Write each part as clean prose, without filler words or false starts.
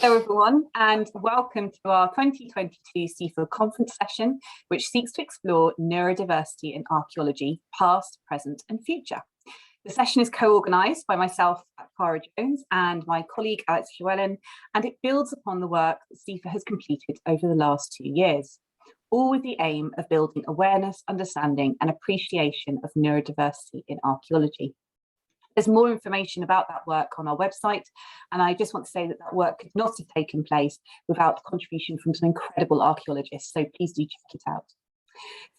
Hello everyone, and welcome to our 2022 CFIL conference session, which seeks to explore neurodiversity in archaeology, past, present and future. The session is co-organised by myself, Cara Jones, and my colleague Alex Llewellyn, and it builds upon the work that CFIL has completed over the last 2 years, all with the aim of building awareness, understanding and appreciation of neurodiversity in archaeology. There's more information about that work on our website, and I just want to say that that work could not have taken place without the contribution from some incredible archaeologists, so please do check it out.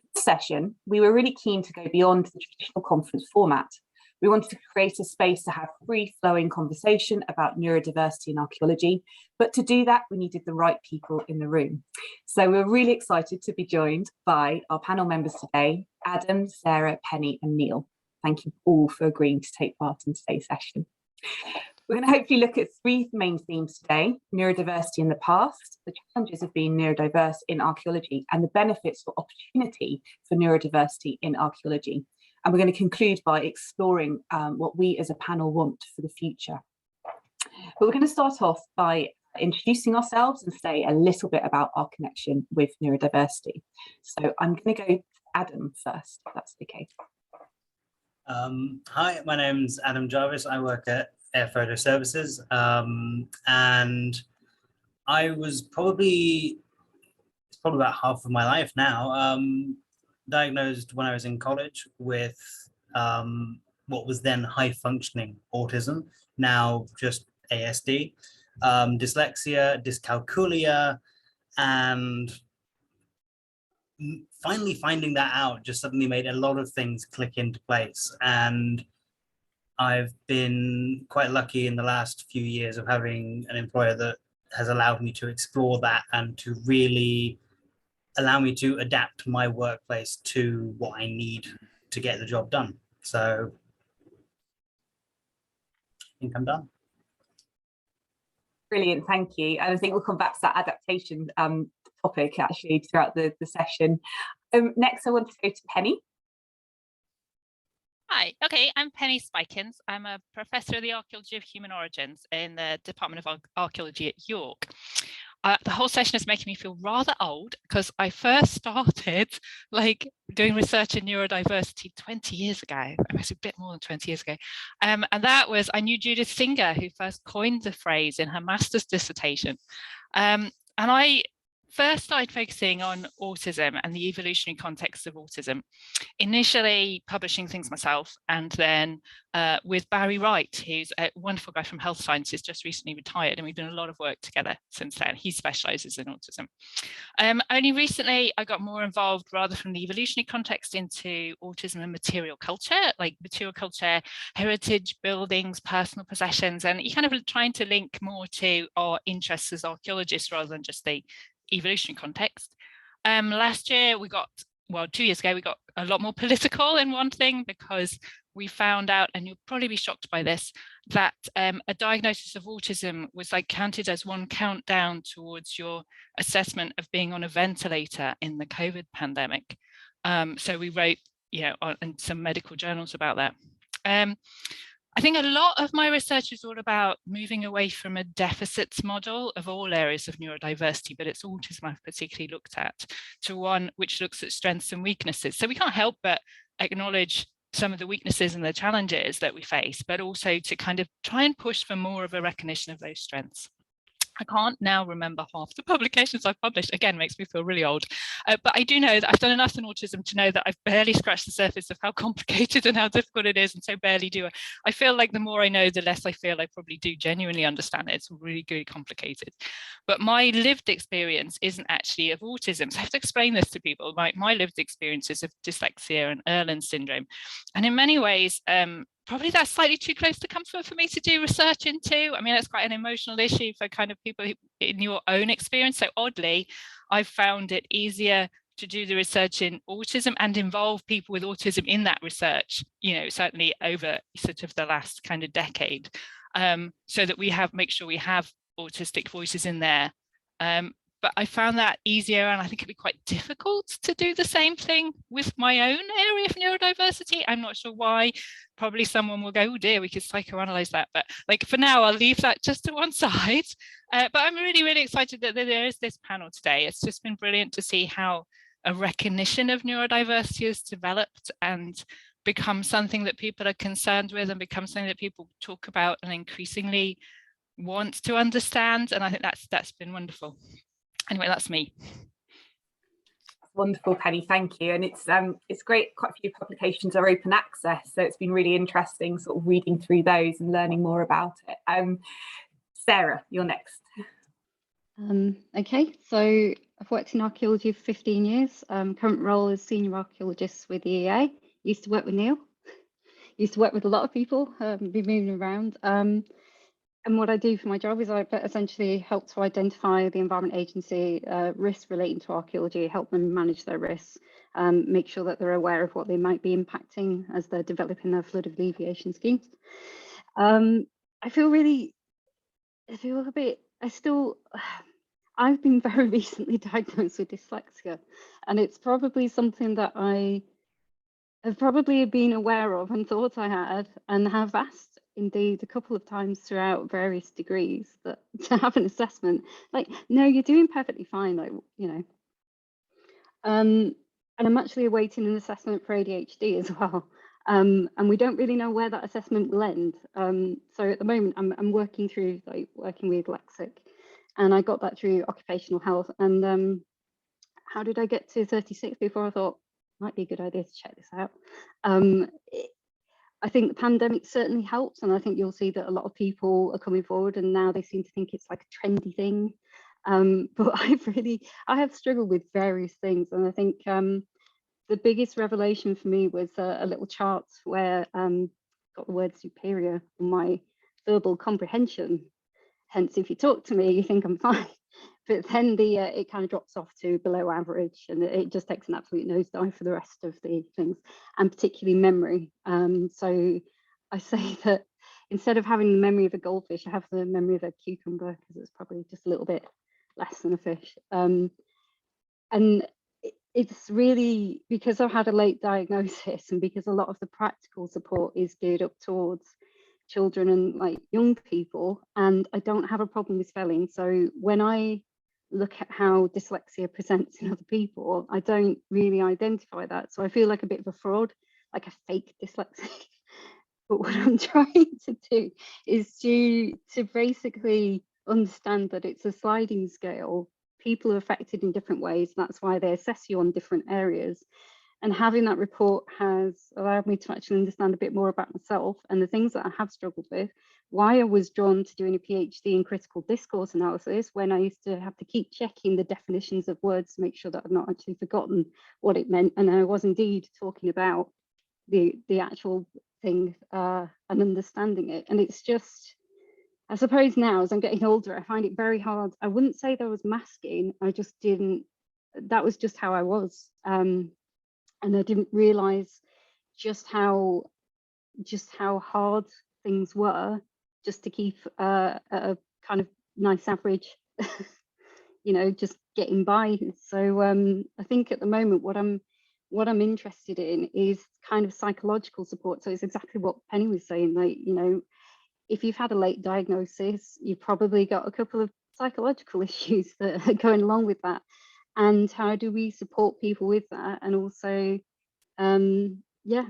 For this session, we were really keen to go beyond the traditional conference format. We wanted to create a space to have free-flowing conversation about neurodiversity in archaeology, but to do that, we needed the right people in the room. So we're really excited to be joined by our panel members today, Adam, Sarah, Penny and Neil. Thank you all for agreeing to take part in today's session. We're going to hopefully look at three main themes today: neurodiversity in the past, the challenges of being neurodiverse in archaeology, and the benefits or opportunity for neurodiversity in archaeology. And we're going to conclude by exploring what we as a panel want for the future. But we're going to start off by introducing ourselves and say a little bit about our connection with neurodiversity. So I'm going to go to Adam first, if that's okay. Hi, my name's Adam Jarvis. I work at Air Photo Services, and I was probably about half of my life now diagnosed when I was in college with what was then high functioning autism, now just ASD, dyslexia, dyscalculia, and finally finding that out just suddenly made a lot of things click into place. And I've been quite lucky in the last few years of having an employer that has allowed me to explore that and to really allow me to adapt my workplace to what I need to get the job done. So I think I'm done. Brilliant, thank you. And I think we'll come back to that adaptation topic actually throughout the session. Next, I want to go to Penny. Hi, okay, I'm Penny Spikins. I'm a professor of the Archaeology of Human Origins in the Department of Archaeology at York. The whole session is making me feel rather old because I first started doing research in neurodiversity 20 years ago, I guess a bit more than 20 years ago. And that was, I knew Judith Singer, who first coined the phrase in her master's dissertation. And I first started focusing on autism and the evolutionary context of autism, initially publishing things myself, and then with Barry Wright, who's a wonderful guy from Health Sciences, just recently retired, and we've done a lot of work together since then. He specialises in autism. Only recently, I got more involved, rather from the evolutionary context, into autism and material culture, like material culture, heritage, buildings, personal possessions, and you kind of trying to link more to our interests as archaeologists rather than just the evolutionary context. Last year we got, well, 2 years ago, we got a lot more political in one thing, because we found out, and you'll probably be shocked by this, that a diagnosis of autism was counted as one countdown towards your assessment of being on a ventilator in the COVID pandemic. So we wrote, in some medical journals about that. I think a lot of my research is all about moving away from a deficits model of all areas of neurodiversity, but it's autism I've particularly looked at, to one which looks at strengths and weaknesses. So we can't help but acknowledge some of the weaknesses and the challenges that we face, but also to kind of try and push for more of a recognition of those strengths. I can't now remember half the publications I've published. Again, makes me feel really old. But I do know that I've done enough in autism to know that I've barely scratched the surface of how complicated and how difficult it is, and so barely do. I feel like the more I know, the less I feel I probably do genuinely understand it. It's really, really complicated. But my lived experience isn't actually of autism. So I have to explain this to people. My lived experience is of dyslexia and Erlen syndrome. And in many ways, probably that's slightly too close to comfort for me to do research into. I mean, that's quite an emotional issue for kind of people in your own experience. So oddly, I've found it easier to do the research in autism and involve people with autism in that research, certainly over sort of the last kind of decade, so that we make sure we have autistic voices in there. but I found that easier, and I think it'd be quite difficult to do the same thing with my own area of neurodiversity. I'm not sure why. Probably someone will go, oh dear, we could psychoanalyze that, but like for now I'll leave that just to one side. But I'm really, really excited that there is this panel today. It's just been brilliant to see how a recognition of neurodiversity has developed and become something that people are concerned with, and become something that people talk about and increasingly want to understand. And I think that's been wonderful. Anyway, that's me. Wonderful, Penny, thank you. And it's great, quite a few publications are open access, so it's been really interesting sort of reading through those and learning more about it. Sarah, you're next. Okay, so I've worked in archaeology for 15 years. Current role is senior archaeologist with the EA. Used to work with Neil. Used to work with a lot of people, be moving around. And what I do for my job is I essentially help to identify the Environment Agency risks relating to archaeology, help them manage their risks, make sure that they're aware of what they might be impacting as they're developing their flood alleviation schemes. I've been very recently diagnosed with dyslexia, and it's probably something that I have probably been aware of and thought I had, and have asked indeed a couple of times throughout various degrees that to have an assessment like, no, you're doing perfectly fine, like, you know. And I'm actually awaiting an assessment for ADHD as well, and we don't really know where that assessment will end. So at the moment I'm working with lexic, and I got that through occupational health. And how did I get to 36 before I thought might be a good idea to check this out? I think the pandemic certainly helps, and I think you'll see that a lot of people are coming forward, and now they seem to think it's like a trendy thing. But I have struggled with various things, and I think the biggest revelation for me was a little chart where got the word superior in my verbal comprehension. Hence, if you talk to me, you think I'm fine. But then it kind of drops off to below average, and it just takes an absolute nosedive for the rest of the things, and particularly memory. So I say that instead of having the memory of a goldfish, I have the memory of a cucumber, because it's probably just a little bit less than a fish. And it's really because I've had a late diagnosis, and because a lot of the practical support is geared up towards children and like young people, and I don't have a problem with spelling. So when I look at how dyslexia presents in other people, I don't really identify that. So I feel like a bit of a fraud, like a fake dyslexic. But what I'm trying to do is to basically understand that it's a sliding scale. People are affected in different ways. That's why they assess you on different areas. And having that report has allowed me to actually understand a bit more about myself and the things that I have struggled with, why I was drawn to doing a PhD in critical discourse analysis when I used to have to keep checking the definitions of words to make sure that I've not actually forgotten what it meant. And I was indeed talking about the actual thing and understanding it. And it's just, I suppose now as I'm getting older, I find it very hard. I wouldn't say that I was masking, I just didn't, that was just how I was. And I didn't realize just how hard things were just to keep a kind of nice average, you know, just getting by. So I think at the moment what I'm interested in is kind of psychological support. So it's exactly what Penny was saying, like, you know, if you've had a late diagnosis, you've probably got a couple of psychological issues that are going along with that. And how do we support people with that? And also, yeah,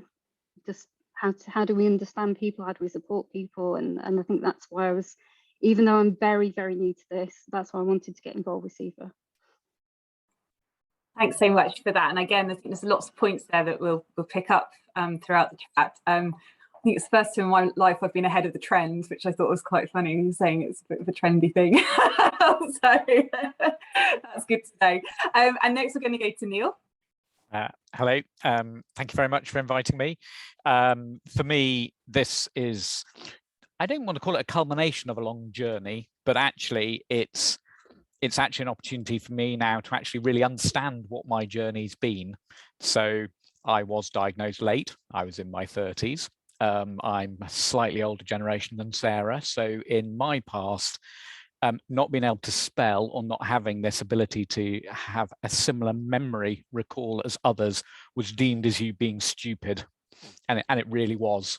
just how do we understand people? How do we support people? And I think that's why I was, even though I'm very, very new to this, that's why I wanted to get involved with SIFA. Thanks so much for that. And again, I think there's lots of points there that we'll pick up throughout the chat. I think it's the first time in my life I've been ahead of the trends, which I thought was quite funny. He was saying it's a bit of a trendy thing. So that's good to know. And next we're going to go to Neil. Hello, thank you very much for inviting me. For me, this is, I don't want to call it a culmination of a long journey, but actually it's actually an opportunity for me now to actually really understand what my journey's been. So I was diagnosed late, I was in my 30s. I'm a slightly older generation than Sarah. So in my past, not being able to spell or not having this ability to have a similar memory recall as others was deemed as you being stupid. And it really was.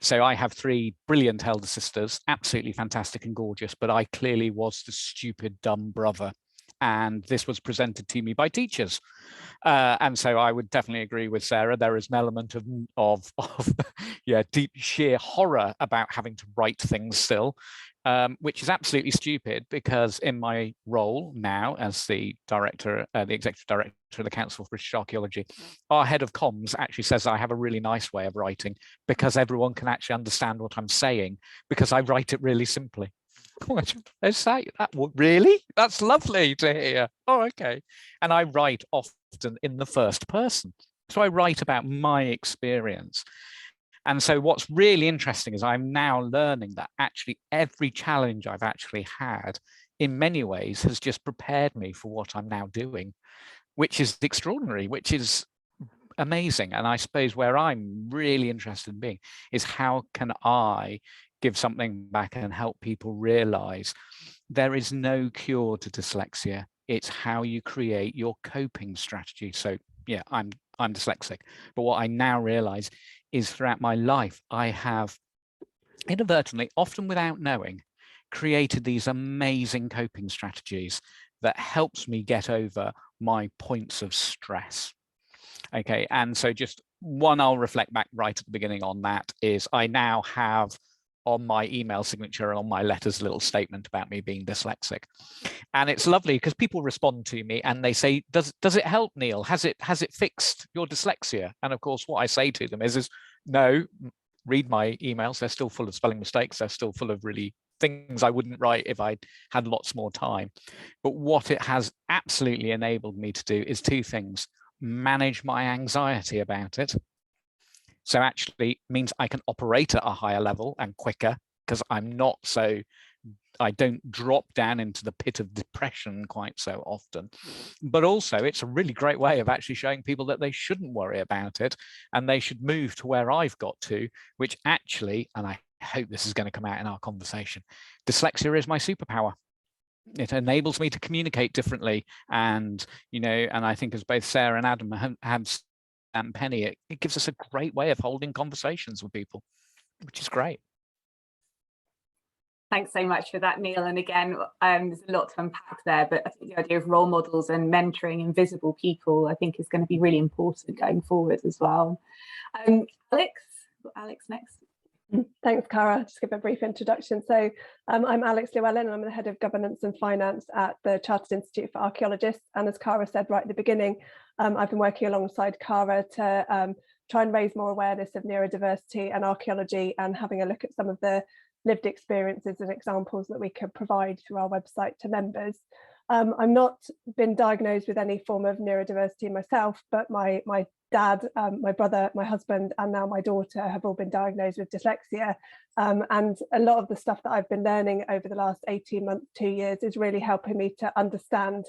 So I have 3 brilliant elder sisters, absolutely fantastic and gorgeous, but I clearly was the stupid, dumb brother. And this was presented to me by teachers. And so I would definitely agree with Sarah. There is an element of yeah, deep sheer horror about having to write things still, which is absolutely stupid, because in my role now as the director, the executive director of the Council for British Archaeology, our head of comms actually says I have a really nice way of writing, because everyone can actually understand what I'm saying, because I write it really simply. Really? That's lovely to hear. Oh, okay. And I write often in the first person. So I write about my experience. And so what's really interesting is I'm now learning that actually every challenge I've actually had in many ways has just prepared me for what I'm now doing, which is extraordinary, which is amazing. And I suppose where I'm really interested in being is how can I give something back and help people realize there is no cure to dyslexia. It's how you create your coping strategy. So yeah, I'm dyslexic, but what I now realize is throughout my life, I have inadvertently, often without knowing, created these amazing coping strategies that helps me get over my points of stress. Okay, and so just one I'll reflect back right at the beginning on that is I now have on my email signature and on my letters a little statement about me being dyslexic. And it's lovely because people respond to me and they say, does it help, Neil? Has it fixed your dyslexia? And of course, what I say to them is no, read my emails. They're still full of spelling mistakes. They're still full of really things I wouldn't write if I had lots more time. But what it has absolutely enabled me to do is 2 things: manage my anxiety about it. So actually means I can operate at a higher level and quicker, because I don't drop down into the pit of depression quite so often. But also it's a really great way of actually showing people that they shouldn't worry about it and they should move to where I've got to, which actually, and I hope this is going to come out in our conversation, dyslexia is my superpower. It enables me to communicate differently. And, and I think as both Sarah and Adam have and Penny, it gives us a great way of holding conversations with people, which is great. Thanks so much for that, Neil. And again, there's a lot to unpack there, but I think the idea of role models and mentoring invisible people, I think, is going to be really important going forward as well. Alex next. Thanks, Cara. Just give a brief introduction. So I'm Alex Llewellyn, and I'm the head of governance and finance at the Chartered Institute for Archaeologists. And as Cara said right at the beginning, I've been working alongside Cara to try and raise more awareness of neurodiversity and archaeology, and having a look at some of the lived experiences and examples that we can provide through our website to members. I'm not been diagnosed with any form of neurodiversity myself, but my dad, my brother, my husband, and now my daughter have all been diagnosed with dyslexia. And a lot of the stuff that I've been learning over the last 18 months, 2 years, is really helping me to understand,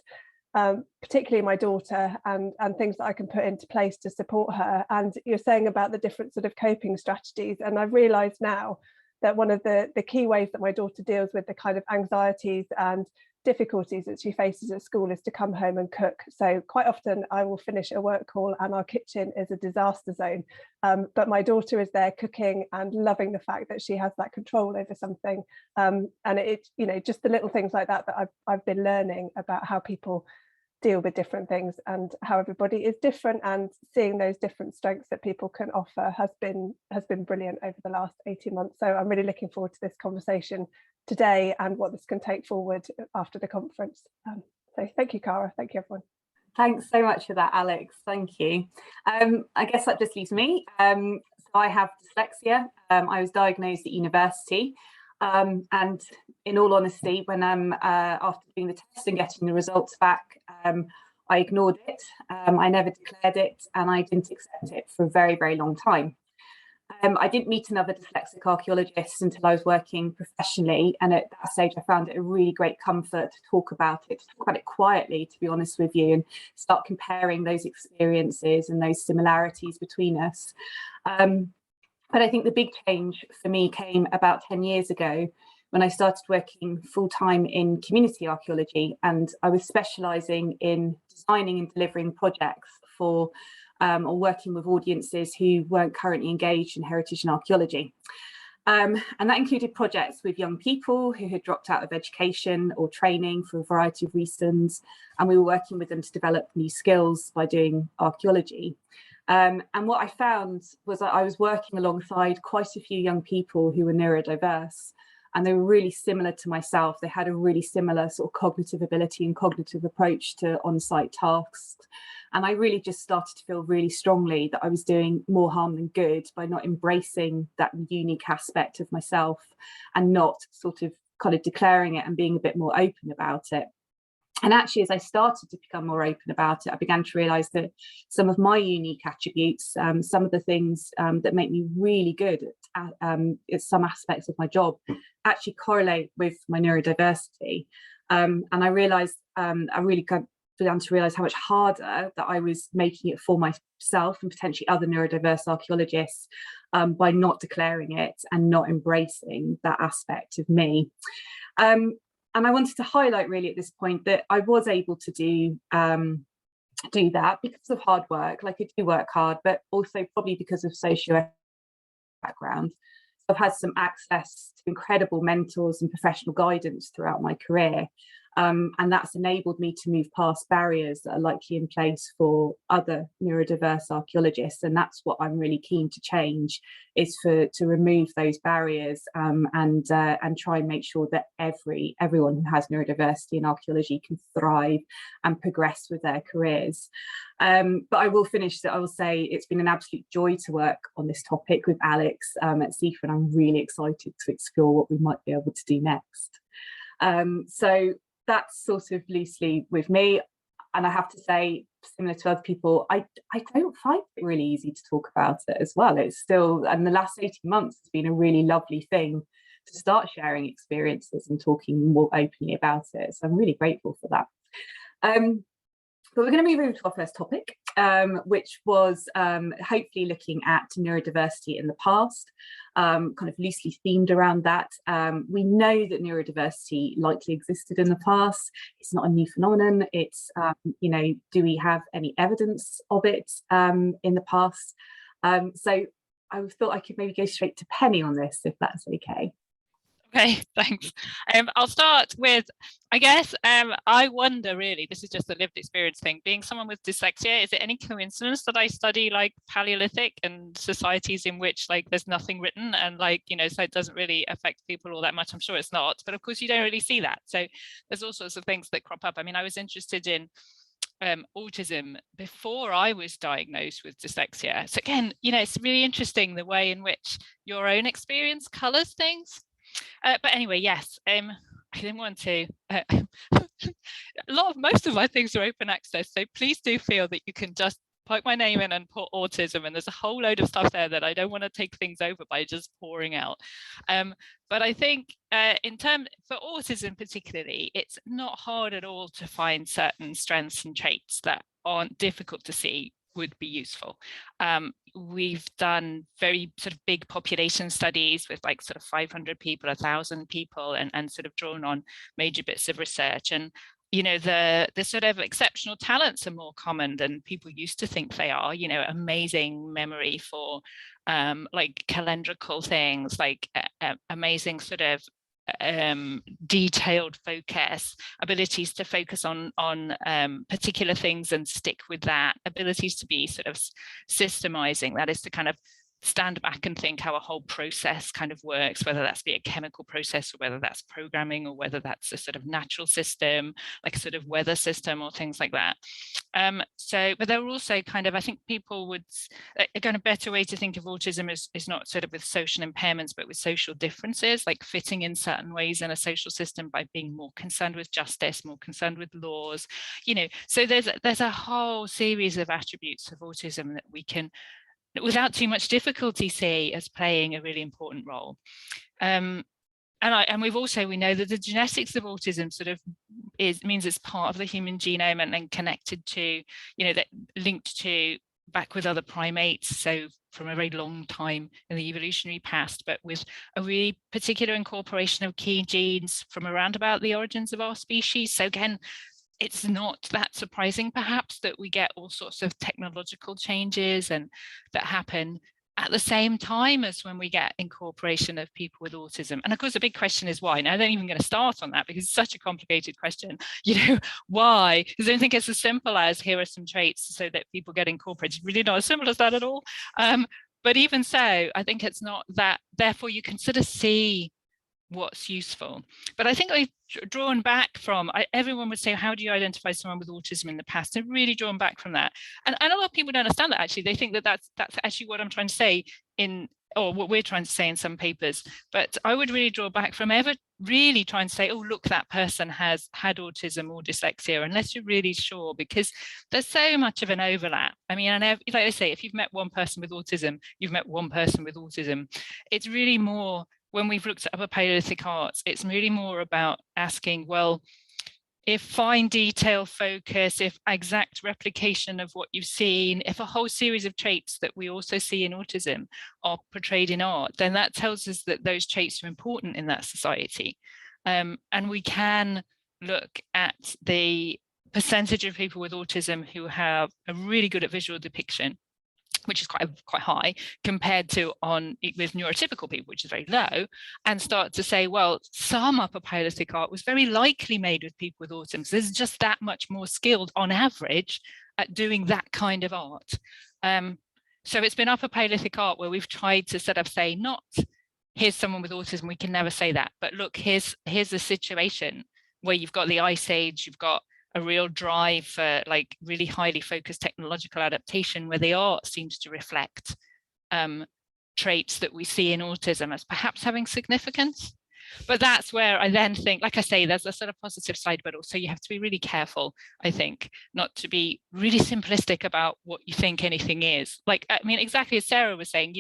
particularly my daughter, and things that I can put into place to support her. And you're saying about the different sort of coping strategies, and I've realised now that one of the key ways that my daughter deals with the kind of anxieties and difficulties that she faces at school is to come home and cook. So quite often I will finish a work call and our kitchen is a disaster zone, but my daughter is there cooking and loving the fact that she has that control over something, and it, just the little things like that I've been learning about how people deal with different things and how everybody is different, and seeing those different strengths that people can offer has been brilliant over the last 18 months. So I'm really looking forward to this conversation today and what this can take forward after the conference. So thank you, Cara. Thank you, everyone. Thanks so much for that, Alex. Thank you. I guess that just leaves me. So I have dyslexia. I was diagnosed at university. And in all honesty, when after doing the test and getting the results back, I ignored it. I never declared it, and I didn't accept it for a very, very long time. I didn't meet another dyslexic archaeologist until I was working professionally, and at that stage I found it a really great comfort to talk about it quietly, to be honest with you, and start comparing those experiences and those similarities between us. But I think the big change for me came about 10 years ago, when I started working full-time in community archaeology, and I was specialising in designing and delivering projects for or working with audiences who weren't currently engaged in heritage and archaeology. And that included projects with young people who had dropped out of education or training for a variety of reasons, and we were working with them to develop new skills by doing archaeology. And what I found was that I was working alongside quite a few young people who were neurodiverse, and they were really similar to myself. They had a really similar sort of cognitive ability and cognitive approach to on-site tasks. And I really just started to feel really strongly that I was doing more harm than good by not embracing that unique aspect of myself and not sort of kind of declaring it and being a bit more open about it. And actually, as I started to become more open about it, I began to realise that some of my unique attributes, some of the things that make me really good at some aspects of my job, actually correlate with my neurodiversity. And I realised, I really began to realise how much harder that I was making it for myself and potentially other neurodiverse archaeologists by not declaring it and not embracing that aspect of me. And I wanted to highlight really at this point that I was able to do that because of hard work. Like, I do work hard, but also probably because of socio background. So I've had some access to incredible mentors and professional guidance throughout my career. And that's enabled me to move past barriers that are likely in place for other neurodiverse archaeologists. And that's what I'm really keen to change, is to remove those barriers and try and make sure that everyone who has neurodiversity in archaeology can thrive and progress with their careers. But I will finish that. I will say it's been an absolute joy to work on this topic with Alex at CIFA, and I'm really excited to explore what we might be able to do next. So that's sort of loosely with me. And I have to say, similar to other people, I don't find it really easy to talk about it as well. It's still, and the last 18 months has been a really lovely thing to start sharing experiences and talking more openly about it. So I'm really grateful for that. But we're going to move over to our first topic, which was hopefully looking at neurodiversity in the past, kind of loosely themed around that. We know that neurodiversity likely existed in the past. It's not a new phenomenon. It's, do we have any evidence of it in the past? So I thought I could maybe go straight to Penny on this, if that's okay. Okay, thanks. I'll start with, I guess, I wonder really, this is just a lived experience thing, being someone with dyslexia, is it any coincidence that I study like Paleolithic and societies in which like there's nothing written and like, so it doesn't really affect people all that much? I'm sure it's not, but of course you don't really see that. So there's all sorts of things that crop up. I mean, I was interested in autism before I was diagnosed with dyslexia. So again, it's really interesting the way in which your own experience colours things. But anyway, yes, I didn't want to. Most of my things are open access, so please do feel that you can just poke my name in and put autism, and there's a whole load of stuff there that I don't want to take things over by just pouring out. But I think for autism particularly, it's not hard at all to find certain strengths and traits that aren't difficult to see would be useful. We've done very sort of big population studies with like sort of 500 people, 1,000 people, and sort of drawn on major bits of research. And the sort of exceptional talents are more common than people used to think they are. Amazing memory for like calendrical things, like amazing sort of detailed focus, abilities to focus on particular things and stick with that, abilities to be sort of systemizing, that is to kind of stand back and think how a whole process kind of works, whether that's be a chemical process or whether that's programming or whether that's a sort of natural system, like a sort of weather system or things like that. But there are also kind of, I think people would, a kind of better way to think of autism is not sort of with social impairments, but with social differences, like fitting in certain ways in a social system by being more concerned with justice, more concerned with laws, so there's a whole series of attributes of autism that we can, without too much difficulty, see as playing a really important role. And we know that the genetics of autism sort of means it's part of the human genome and connected to, that linked to back with other primates. So from a very long time in the evolutionary past, but with a really particular incorporation of key genes from around about the origins of our species. So again, it's not that surprising perhaps that we get all sorts of technological changes and that happen at the same time as when we get incorporation of people with autism. And of course, the big question is why. Now, I don't even going to start on that because it's such a complicated question. Why? Because I don't think it's as simple as here are some traits so that people get incorporated. Really not as simple as that at all. But even so, I think it's not that. Therefore, you can sort of see what's useful. But I think I've drawn back from, everyone would say, how do you identify someone with autism in the past? I've really drawn back from that. And a lot of people don't understand that actually. They think that that's actually what I'm trying to say or what we're trying to say in some papers. But I would really draw back from ever really trying to say, oh, look, that person has had autism or dyslexia, unless you're really sure, because there's so much of an overlap. I mean, like I say, if you've met one person with autism, you've met one person with autism. It's really more, when we've looked at upper Paleolithic arts, it's really more about asking, well, if fine detail focus, if exact replication of what you've seen, if a whole series of traits that we also see in autism are portrayed in art, then that tells us that those traits are important in that society. And we can look at the percentage of people with autism who are really good at visual depiction, which is quite high compared to with neurotypical people, which is very low, and start to say, well, some upper Paleolithic art was very likely made with people with autism. So there's just that much more skilled on average at doing that kind of art. So it's been upper Paleolithic art where we've tried to sort of say, not here's someone with autism, we can never say that, but look, here's a situation where you've got the Ice Age, you've got a real drive for like really highly focused technological adaptation, where the art seems to reflect traits that we see in autism as perhaps having significance. But that's where I then think, like I say, there's a sort of positive side, but also you have to be really careful, I think, not to be really simplistic about what you think anything is. Like, I mean, exactly as Sarah was saying,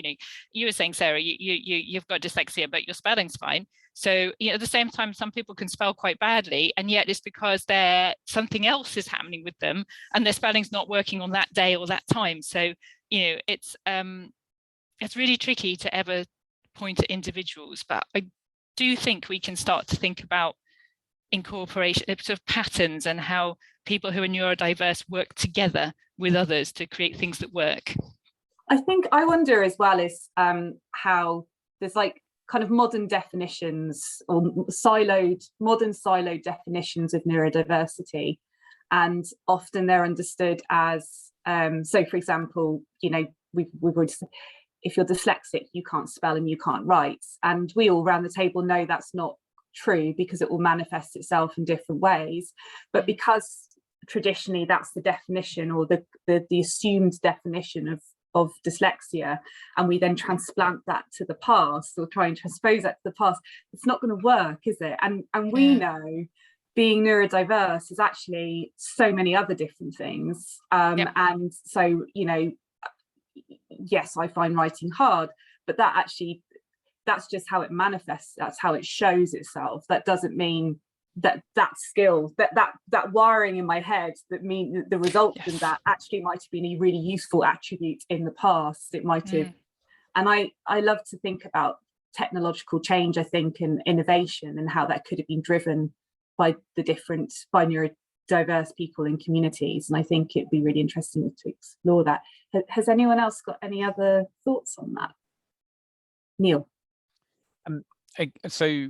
you were saying, Sarah, you've got dyslexia, but your spelling's fine. So, at the same time, some people can spell quite badly, and yet it's because something else is happening with them and their spelling's not working on that day or that time. So, it's really tricky to ever point at individuals, but I do think we can start to think about incorporation, sort of patterns, and how people who are neurodiverse work together with others to create things that work. I wonder as well is how there's like kind of modern definitions or modern siloed definitions of neurodiversity, and often they're understood as so for example, we've already said, if you're dyslexic, you can't spell and you can't write. And we all around the table know that's not true, because it will manifest itself in different ways. But because traditionally that's the definition, or the assumed definition of dyslexia, and we then transplant that to the past, or try and transpose that to the past, it's not going to work, is it? And we know being neurodiverse is actually so many other different things. And so, yes, I find writing hard, but that's just how it manifests. That's how it shows itself. That doesn't mean that skill, that wiring in my head, that mean the result from that actually might have been a really useful attribute in the past. It might have. And I love to think about technological change, I think, and innovation, and how that could have been driven by neurodiverse people in communities. And I think it'd be really interesting to explore that. Has anyone else got any other thoughts on that? Neil? So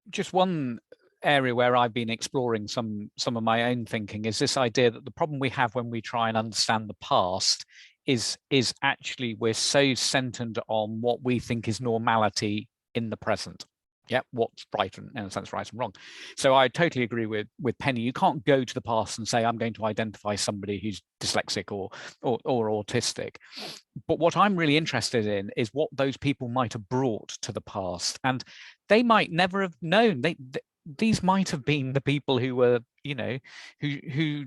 just one area where I've been exploring some of my own thinking is this idea that the problem we have when we try and understand the past is actually we're so centered on what we think is normality in the present. Yeah, what's right and, in a sense, right and wrong. So I totally agree with Penny. You can't go to the past and say, I'm going to identify somebody who's dyslexic or autistic. But what I'm really interested in is what those people might have brought to the past. And they might never have known. These might have been the people who were, who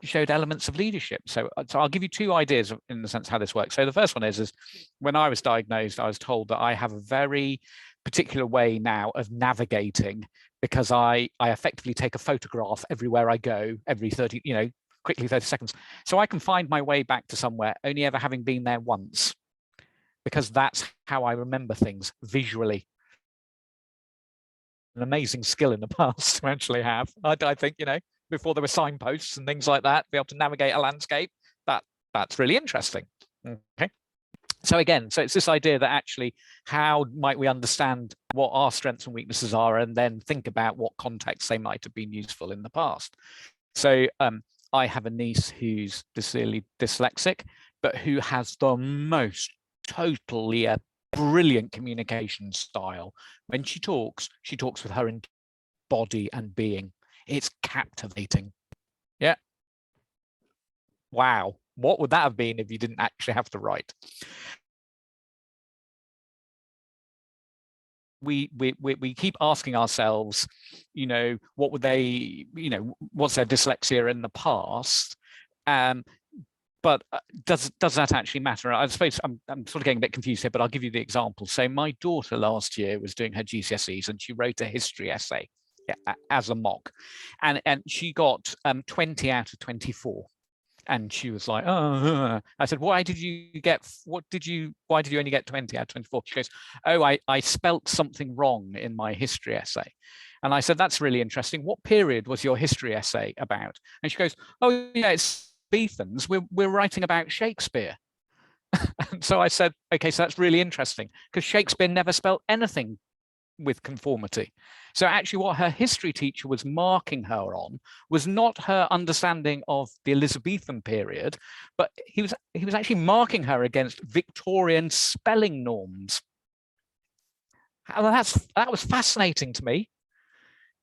showed elements of leadership. So I'll give you two ideas in the sense how this works. So the first one is when I was diagnosed, I was told that I have a very particular way now of navigating, because I effectively take a photograph everywhere I go, every 30 seconds. So I can find my way back to somewhere only ever having been there once. because that's how I remember things visually. An amazing skill in the past to actually have. I think, you know, before there were signposts and things like that, be able to navigate a landscape, that's really interesting. Okay. So again, so it's this idea that actually, how might we understand what our strengths and weaknesses are, and then think about what context they might have been useful in the past. So I have a niece who's severely dyslexic, but who has the most totally brilliant communication style. When she talks with her body and being. It's captivating. Yeah. Wow. What would that have been if you didn't actually have to write? We keep asking ourselves, you know, what would they, you know, what's their dyslexia in the past? But does that actually matter? I suppose I'm sort of getting a bit confused here, but I'll give you the example. So my daughter last year was doing her GCSEs and she wrote a history essay as a mock, and she got 20 out of 24. And she was like, oh, I said, why did you only get 20 out of 24? She goes, oh, I spelt something wrong in my history essay. And I said, that's really interesting. What period was your history essay about? And she goes, oh yeah, it's Elizabethans. We're writing about Shakespeare. And so I said, okay, so that's really interesting because Shakespeare never spelt anything with conformity. So actually what her history teacher was marking her on was not her understanding of the Elizabethan period, but he was actually marking her against Victorian spelling norms. And that was fascinating to me,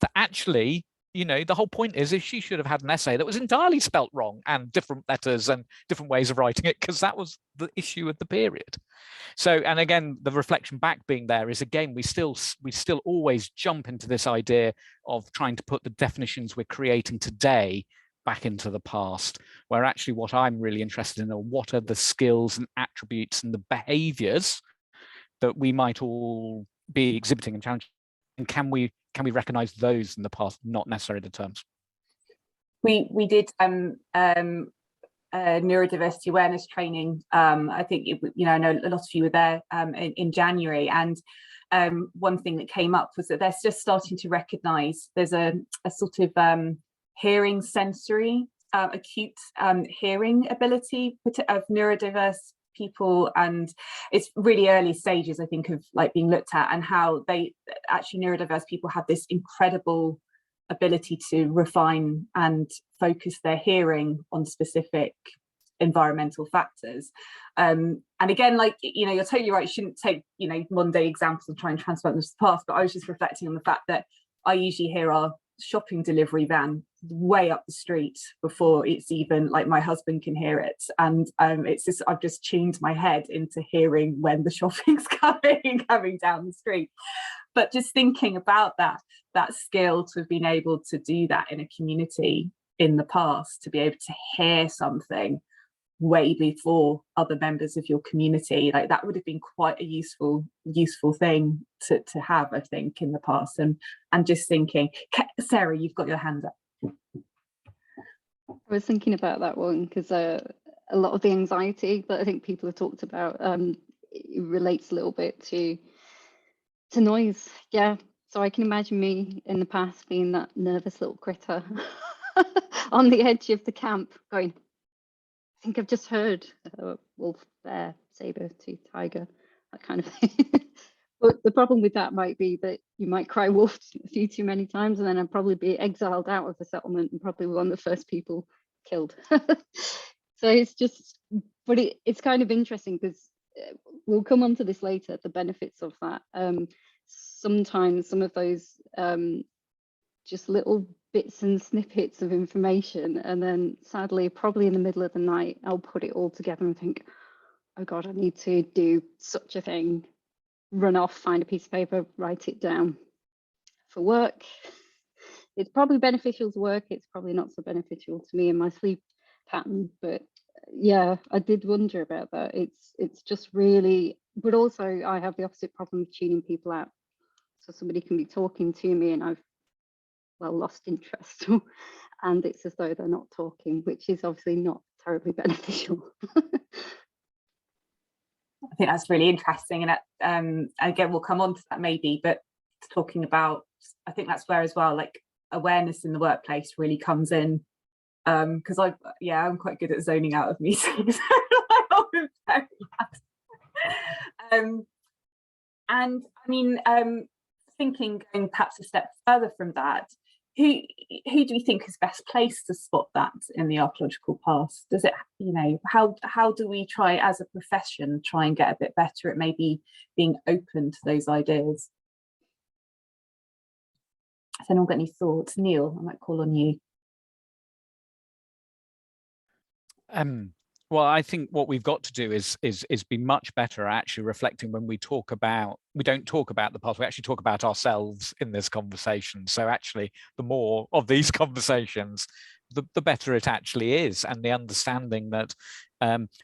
that actually, you know, the whole point is she should have had an essay that was entirely spelt wrong and different letters and different ways of writing it, because that was the issue of the period. So, and again, the reflection back being there is, again, we still always jump into this idea of trying to put the definitions we're creating today back into the past, where actually what I'm really interested in are what are the skills and attributes and the behaviors that we might all be exhibiting and challenging, and can we recognize those in the past, not necessarily the terms? We did neurodiversity awareness training. I think I know a lot of you were there in January, and one thing that came up was that they're just starting to recognize there's a sort of hearing sensory acute hearing ability of neurodiverse people, and it's really early stages, I think, of like being looked at, and how they actually, neurodiverse people have this incredible ability to refine and focus their hearing on specific environmental factors. And again, like, you know, you're totally right, you shouldn't take, you know, one day examples and try and transplant them to the past, but I was just reflecting on the fact that I usually hear our shopping delivery van way up the street before it's even like my husband can hear it, and it's just, I've just tuned my head into hearing when the shopping's coming down the street. But just thinking about that skill, to have been able to do that in a community in the past, to be able to hear something way before other members of your community, like that would have been quite a useful thing to have, I think, in the past. And just thinking, Sarah, you've got your hand up. I was thinking about that one because a lot of the anxiety that I think people have talked about it relates a little bit to noise. Yeah, so I can imagine me in the past being that nervous little critter on the edge of the camp going, I think I've just heard wolf, bear, saber, tooth, tiger, that kind of thing. But the problem with that might be that you might cry wolf a few too many times, and then I'd probably be exiled out of the settlement and probably one of the first people killed. So it's just, but it's kind of interesting because we'll come on to this later, the benefits of that. Sometimes some of those just little bits and snippets of information, and then sadly, probably in the middle of the night, I'll put it all together and think, oh God, I need to do such a thing. Run off, find a piece of paper, write it down. For work, it's probably beneficial to work, it's probably not so beneficial to me and my sleep pattern. But yeah, I did wonder about that. It's just really, but also I have the opposite problem of tuning people out. So somebody can be talking to me and I've lost interest and it's as though they're not talking, which is obviously not terribly beneficial. I think that's really interesting, and again we'll come on to that maybe, but talking about, I think that's where as well, like awareness in the workplace really comes in, because I'm quite good at zoning out of meetings. And I mean, thinking going perhaps a step further from that, who do you think is best placed to spot that in the archaeological past? Does it, you know, how do we try as a profession try and get a bit better at maybe being open to those ideas? Has anyone got any thoughts? Neil, I might call on you. Well, I think what we've got to do is be much better at actually reflecting when we talk about, we don't talk about the past, we actually talk about ourselves in this conversation. So actually, the more of these conversations, the better it actually is, and the understanding that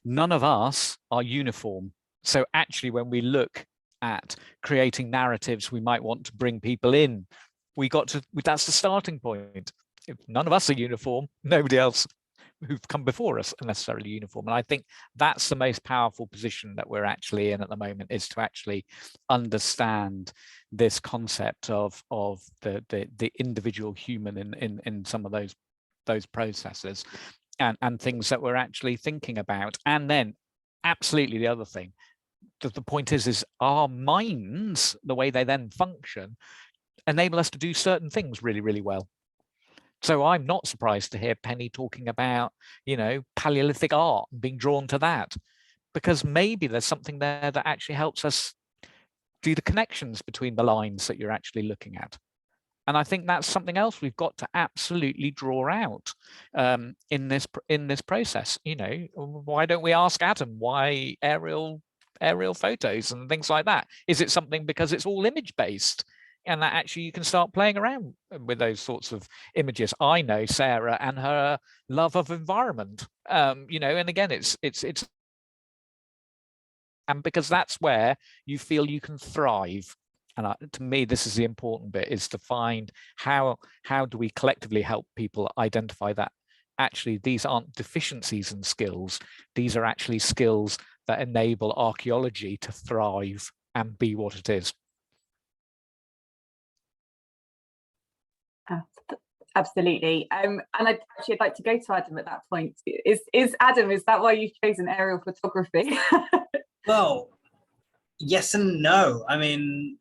none of us are uniform. So actually, when we look at creating narratives, we might want to bring people in. That's the starting point. If none of us are uniform, nobody else who've come before us are necessarily uniform. And I think that's the most powerful position that we're actually in at the moment, is to actually understand this concept of the individual human in some of those processes and things that we're actually thinking about. And then absolutely the other thing, the point is our minds, the way they then function, enable us to do certain things really, really well. So I'm not surprised to hear Penny talking about, you know, Paleolithic art and being drawn to that, because maybe there's something there that actually helps us do the connections between the lines that you're actually looking at. And I think that's something else we've got to absolutely draw out in this process. You know, why don't we ask Adam why aerial photos and things like that? Is it something because it's all image based? And that actually you can start playing around with those sorts of images. I know Sarah and her love of environment, you know, and again, it's and because that's where you feel you can thrive. And to me, this is the important bit, is to find how do we collectively help people identify that actually these aren't deficiencies in skills. These are actually skills that enable archaeology to thrive and be what it is. Absolutely. And I'd like to go to Adam at that point. Adam, is that why you've chosen aerial photography? Well, yes and no. I mean,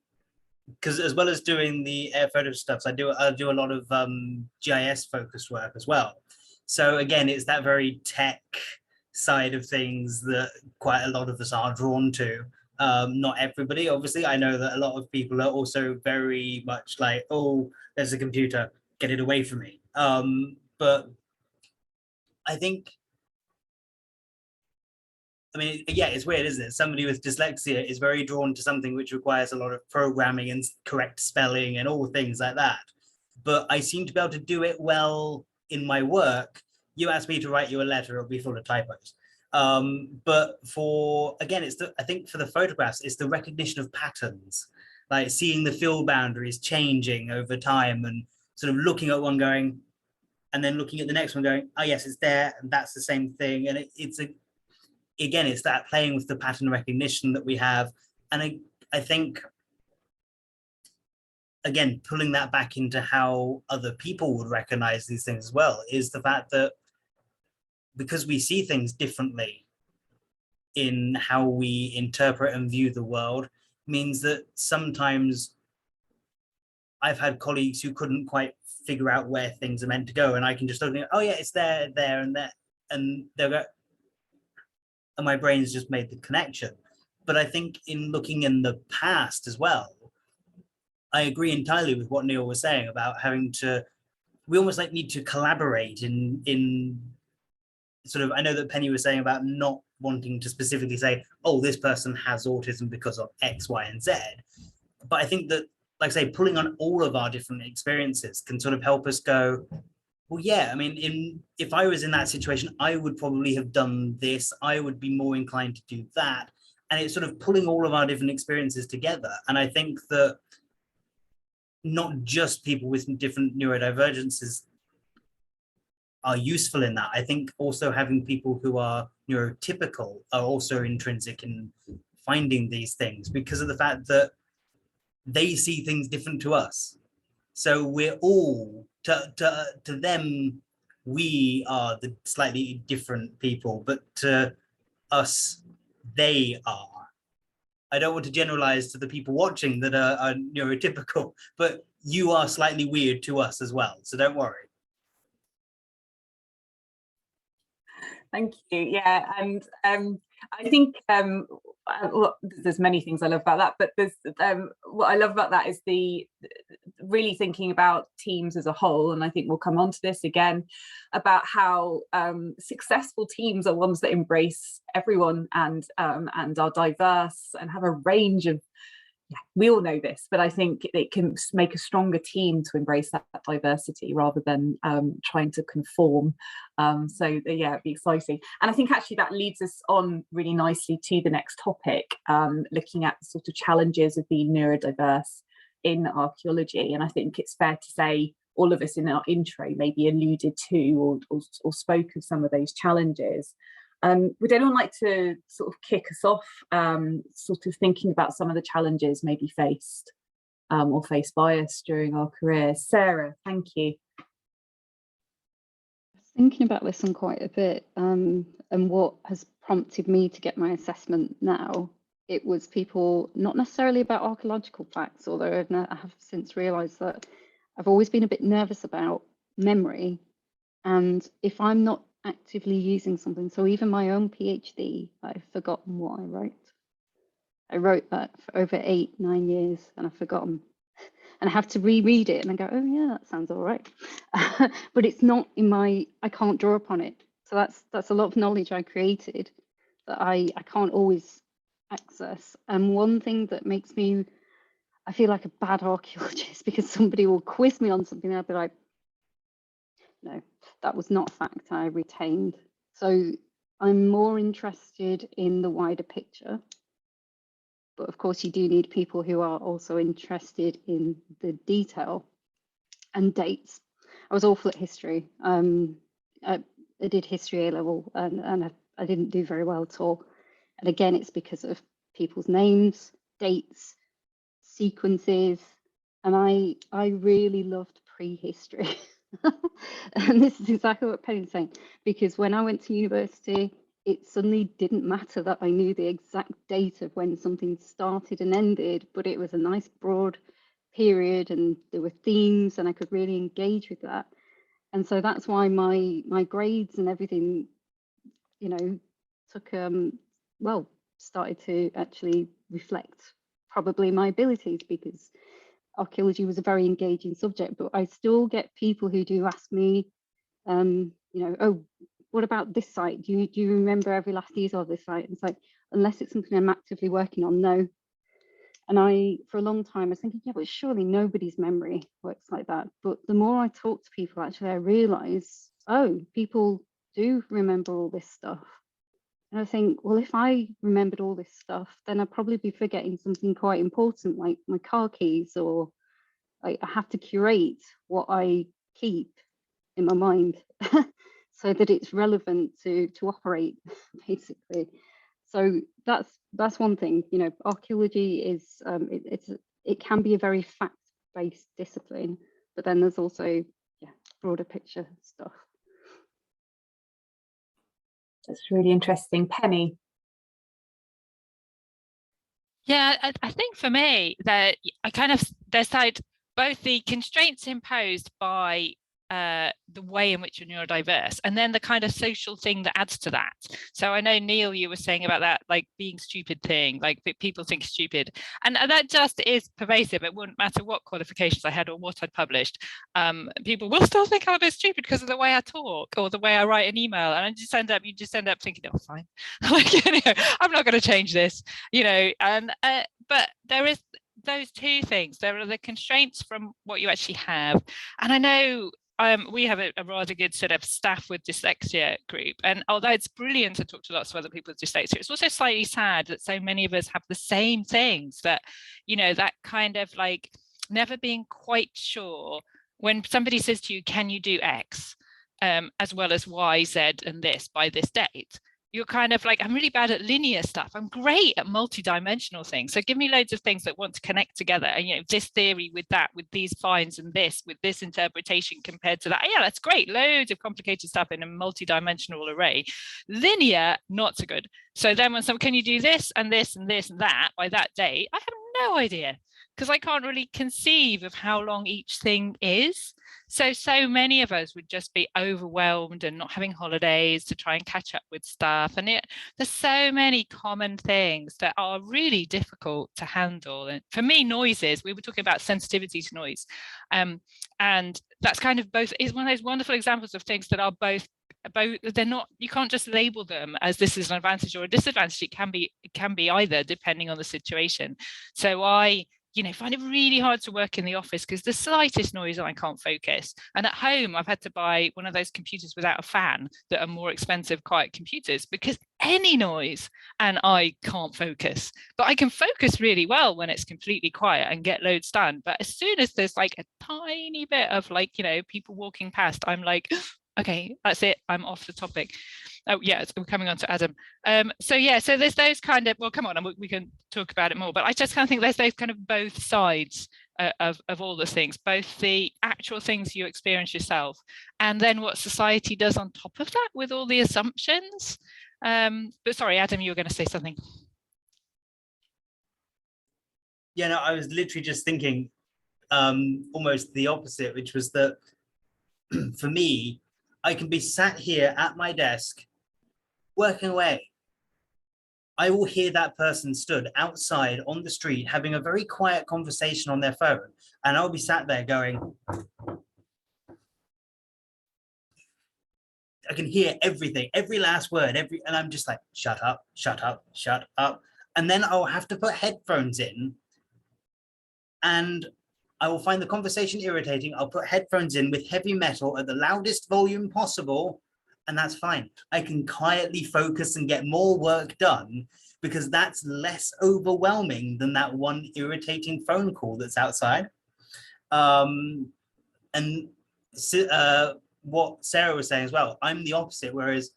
because as well as doing the air photo stuff, I do a lot of GIS focused work as well. So again, it's that very tech side of things that quite a lot of us are drawn to. Not everybody, obviously. I know that a lot of people are also very much like, oh, there's a computer, get it away from me. But I think, I mean, yeah, it's weird, isn't it? Somebody with dyslexia is very drawn to something which requires a lot of programming and correct spelling and all things like that. But I seem to be able to do it well in my work. You ask me to write you a letter, it'll be full of typos. But for, again, I think for the photographs, it's the recognition of patterns, like seeing the field boundaries changing over time and sort of looking at one going, and then looking at the next one going, oh yes, it's there, and that's the same thing. And again, it's that playing with the pattern recognition that we have. And I think, again, pulling that back into how other people would recognize these things as well, is the fact that because we see things differently in how we interpret and view the world, means that sometimes I've had colleagues who couldn't quite figure out where things are meant to go, and I can just look at, oh yeah, it's there, there, and there, and they'll go, and my brain's just made the connection. But I think in looking in the past as well, I agree entirely with what Neil was saying about having to, we almost like need to collaborate in sort of, I know that Penny was saying about not wanting to specifically say, oh, this person has autism because of X, Y, and Z. But I think that, like I say, pulling on all of our different experiences can sort of help us go, well, yeah, I mean, if I was in that situation, I would probably have done this. I would be more inclined to do that. And it's sort of pulling all of our different experiences together. And I think that not just people with different neurodivergences are useful in that. I think also having people who are neurotypical are also intrinsic in finding these things because of the fact that they see things different to us. So we're all, to them, we are the slightly different people, but to us, they are. I don't want to generalize to the people watching that are neurotypical, but you are slightly weird to us as well, so don't worry. Thank you. Yeah, and I think well, there's many things I love about that, but there's what I love about that is the really thinking about teams as a whole, and I think we'll come on to this again about how successful teams are ones that embrace everyone and are diverse and have a range of. Yeah, we all know this, but I think it can make a stronger team to embrace that diversity rather than trying to conform. So yeah, it'd be exciting. And I think actually that leads us on really nicely to the next topic, looking at the sort of challenges of being neurodiverse in archaeology. And I think it's fair to say all of us in our intro maybe alluded to or spoke of some of those challenges. Would anyone like to sort of kick us off, sort of thinking about some of the challenges maybe faced or faced by us during our careers? Sarah, thank you. I was thinking about this one quite a bit, and what has prompted me to get my assessment now, it was people, not necessarily about archaeological facts, although I have since realised that I've always been a bit nervous about memory, and if I'm not actively using something, so even my own PhD, I've forgotten what I wrote. I wrote that for over 8-9 years and I've forgotten, and I have to reread it and I go, oh yeah, that sounds all right. But it's not in my, I can't draw upon it. So that's a lot of knowledge I created that I can't always access. And one thing that makes me, I feel like a bad archaeologist, because somebody will quiz me on something and I'll be like, no, that was not a fact I retained. So I'm more interested in the wider picture. But of course, you do need people who are also interested in the detail and dates. I was awful at history. I did history A level and I didn't do very well at all. And again, it's because of people's names, dates, sequences. And I really loved prehistory. And this is exactly what Penny's saying, because when I went to university, it suddenly didn't matter that I knew the exact date of when something started and ended, but it was a nice broad period and there were themes and I could really engage with that. And so that's why my grades and everything, you know, took started to actually reflect probably my abilities, because archaeology was a very engaging subject. But I still get people who do ask me, you know, oh, what about this site? Do you remember every last detail of this site? And it's like, unless it's something I'm actively working on, no. And for a long time, I was thinking, yeah, but surely nobody's memory works like that. But the more I talk to people, actually, I realize, oh, people do remember all this stuff. And I think, well, if I remembered all this stuff, then I'd probably be forgetting something quite important, like my car keys, or I have to curate what I keep in my mind so that it's relevant to operate, basically. So that's one thing. You know, archaeology is it can be a very fact-based discipline, but then there's also broader picture stuff. That's really interesting. Penny. Yeah, I think for me that there's like both the constraints imposed by the way in which you're neurodiverse, and then the kind of social thing that adds to that. So I know, Neil, you were saying about that, like being stupid thing, like people think stupid, and that just is pervasive. It wouldn't matter what qualifications I had or what I'd published. People will still think I'm a bit stupid because of the way I talk or the way I write an email, and you just end up thinking, oh, fine, like, you know, I'm not going to change this, you know. And but there is those two things. There are the constraints from what you actually have, and I know. We have a rather good sort of staff with dyslexia group, and although it's brilliant to talk to lots of other people with dyslexia, it's also slightly sad that so many of us have the same things, that, you know, that kind of like never being quite sure when somebody says to you, can you do X as well as Y, Z and this by this date? you're kind of like, I'm really bad at linear stuff. I'm great at multi-dimensional things. So give me loads of things that want to connect together. And, you know, this theory with that, with these finds and this, with this interpretation compared to that. Yeah, that's great. Loads of complicated stuff in a multi-dimensional array. Linear, not so good. So then when someone, can you do this and this and this and that by that date? I have no idea, because I can't really conceive of how long each thing is. So many of us would just be overwhelmed and not having holidays to try and catch up with stuff. And there's so many common things that are really difficult to handle. And for me, noises, we were talking about sensitivity to noise. And that's kind of both, is one of those wonderful examples of things that are both, they're not, you can't just label them as this is an advantage or a disadvantage. It can be either, depending on the situation. So I, you know, find it really hard to work in the office because the slightest noise and I can't focus. And at home, I've had to buy one of those computers without a fan that are more expensive, quiet computers, because any noise and I can't focus. But I can focus really well when it's completely quiet and get loads done. But as soon as there's like a tiny bit of like, you know, people walking past, I'm like, okay, that's it, I'm off the topic. Oh yeah, we're coming on to Adam. So yeah, so there's those kind of, well, come on, and we can talk about it more, but I just kind of think there's those kind of both sides of all the things, both the actual things you experience yourself, and then what society does on top of that with all the assumptions. But sorry, Adam, you were going to say something. Yeah, no, I was literally just thinking almost the opposite, which was that for me, I can be sat here at my desk working away. I will hear that person stood outside on the street having a very quiet conversation on their phone, and I'll be sat there going, I can hear everything, every last word, and I'm just like, shut up, shut up, shut up. And then I'll have to put headphones in, and I will find the conversation irritating. I'll put headphones in with heavy metal at the loudest volume possible, and that's fine. I can quietly focus and get more work done because that's less overwhelming than that one irritating phone call that's outside. And what Sarah was saying as well, I'm the opposite, whereas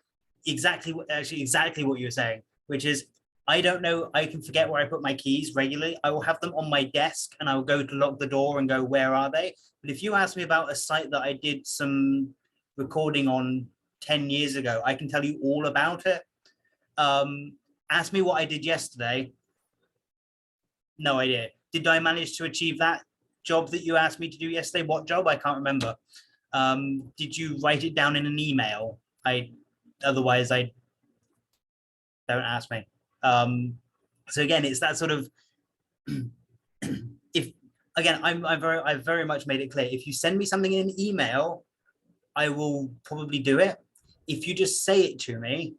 exactly what you were saying, which is, I don't know, I can forget where I put my keys regularly. I will have them on my desk and I will go to lock the door and go, where are they? But if you ask me about a site that I did some recording on 10 years ago, I can tell you all about it. Ask me what I did yesterday. No idea. Did I manage to achieve that job that you asked me to do yesterday? What job? I can't remember. Did you write it down in an email? Otherwise, don't ask me. So again, it's that sort of, I've very much made it clear. If you send me something in an email, I will probably do it. If you just say it to me,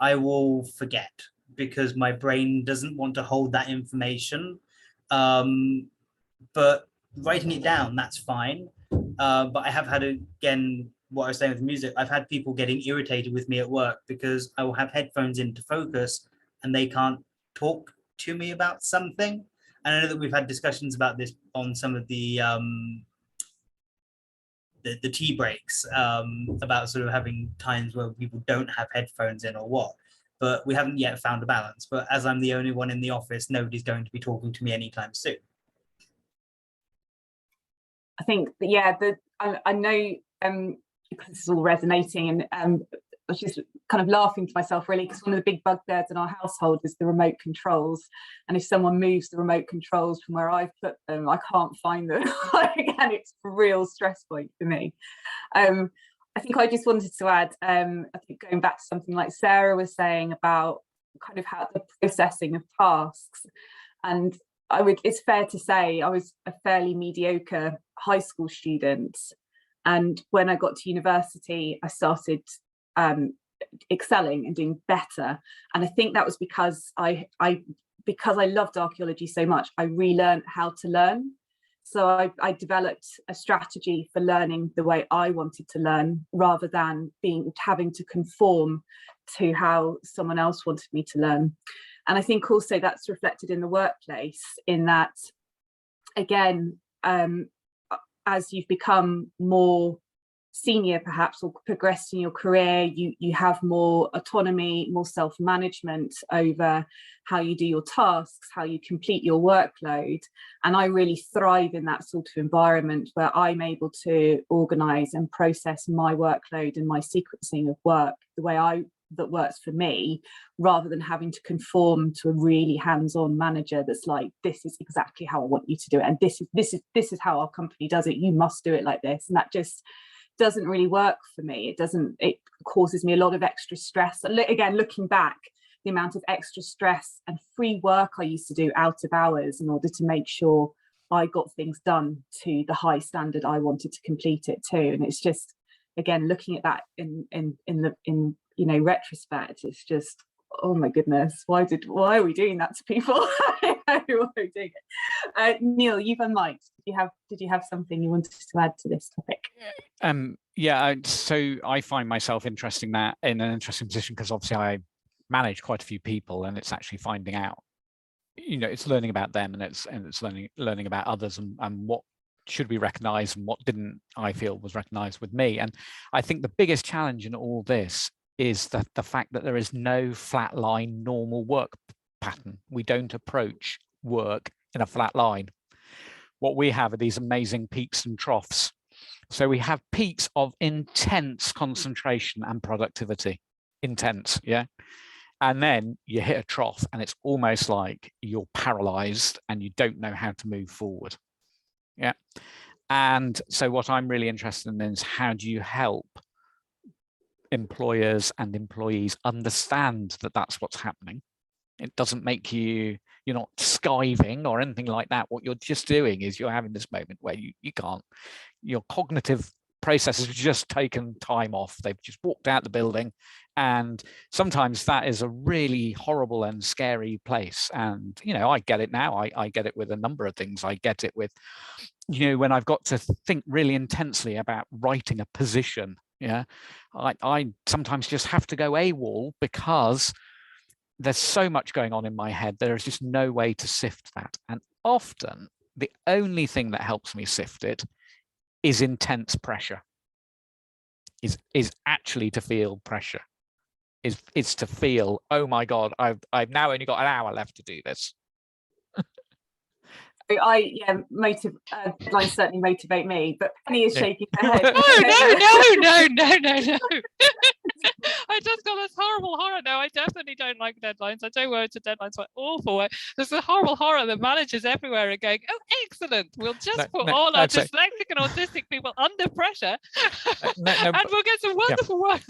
I will forget because my brain doesn't want to hold that information. But writing it down, that's fine. But I have had, again, what I was saying with music, I've had people getting irritated with me at work because I will have headphones in to focus and they can't talk to me about something. And I know that we've had discussions about this on some of the tea breaks, about sort of having times where people don't have headphones in or what, but we haven't yet found a balance. But as I'm the only one in the office, nobody's going to be talking to me anytime soon. I think that, yeah, I know because this is all resonating, and I was just kind of laughing to myself really, because one of the big bugbears in our household is the remote controls, and if someone moves the remote controls from where I've put them, I can't find them. Again, it's a real stress point for me. I think I just wanted to add, I think going back to something like Sarah was saying about kind of how the processing of tasks, and it's fair to say I was a fairly mediocre high school student, and when I got to university I started excelling and doing better, and I think that was because I loved archaeology so much, I relearned how to learn. So I developed a strategy for learning the way I wanted to learn, rather than having to conform to how someone else wanted me to learn. And I think also that's reflected in the workplace, in that, again, as you've become more senior perhaps, or progressed in your career, you have more autonomy, more self-management over how you do your tasks, how you complete your workload. And I really thrive in that sort of environment where I'm able to organise and process my workload and my sequencing of work the way that works for me, rather than having to conform to a really hands-on manager that's like, this is exactly how I want you to do it, and this is how our company does it, you must do it like this. And that just doesn't really work for me. It causes me a lot of extra stress. Again, looking back, the amount of extra stress and free work I used to do out of hours in order to make sure I got things done to the high standard I wanted to complete it to. And it's just, again, looking at that in you know, retrospect, it's just, oh my goodness, why are we doing that to people? Why are we doing it? Neil, you've unmiked. Did you have something you wanted to add to this topic? Yeah, so I find myself in an interesting position, because obviously I manage quite a few people, and it's actually finding out, you know, it's learning about them, and it's learning about others, and what should be recognized and what didn't I feel was recognized with me. And I think the biggest challenge in all this is that the fact that there is no flat line normal work pattern. We don't approach work in a flat line. What we have are these amazing peaks and troughs. So we have peaks of intense concentration and productivity, intense, yeah? And then you hit a trough, and it's almost like you're paralyzed and you don't know how to move forward, yeah? And so what I'm really interested in is, how do you help employers and employees understand that that's what's happening? It doesn't make you're not skiving or anything like that. What you're just doing is you're having this moment where you can't, your cognitive processes have just taken time off. They've just walked out the building. And sometimes that is a really horrible and scary place. And, you know, I get it now. I get it with a number of things. I get it with, you know, when I've got to think really intensely about writing a position. Yeah, I sometimes just have to go AWOL, because there's so much going on in my head. There is just no way to sift that. And often the only thing that helps me sift it is intense pressure, is actually to feel pressure, is to feel, oh my God, I've now only got an hour left to do this. Deadlines certainly motivate me, but Penny is shaking her head. No. I just got this horrible horror. No, I definitely don't like deadlines. I don't work to deadlines. Are awful. There's a horrible horror that managers everywhere are going, oh, excellent. We'll just put all our dyslexic and autistic people under pressure, and we'll get some wonderful work.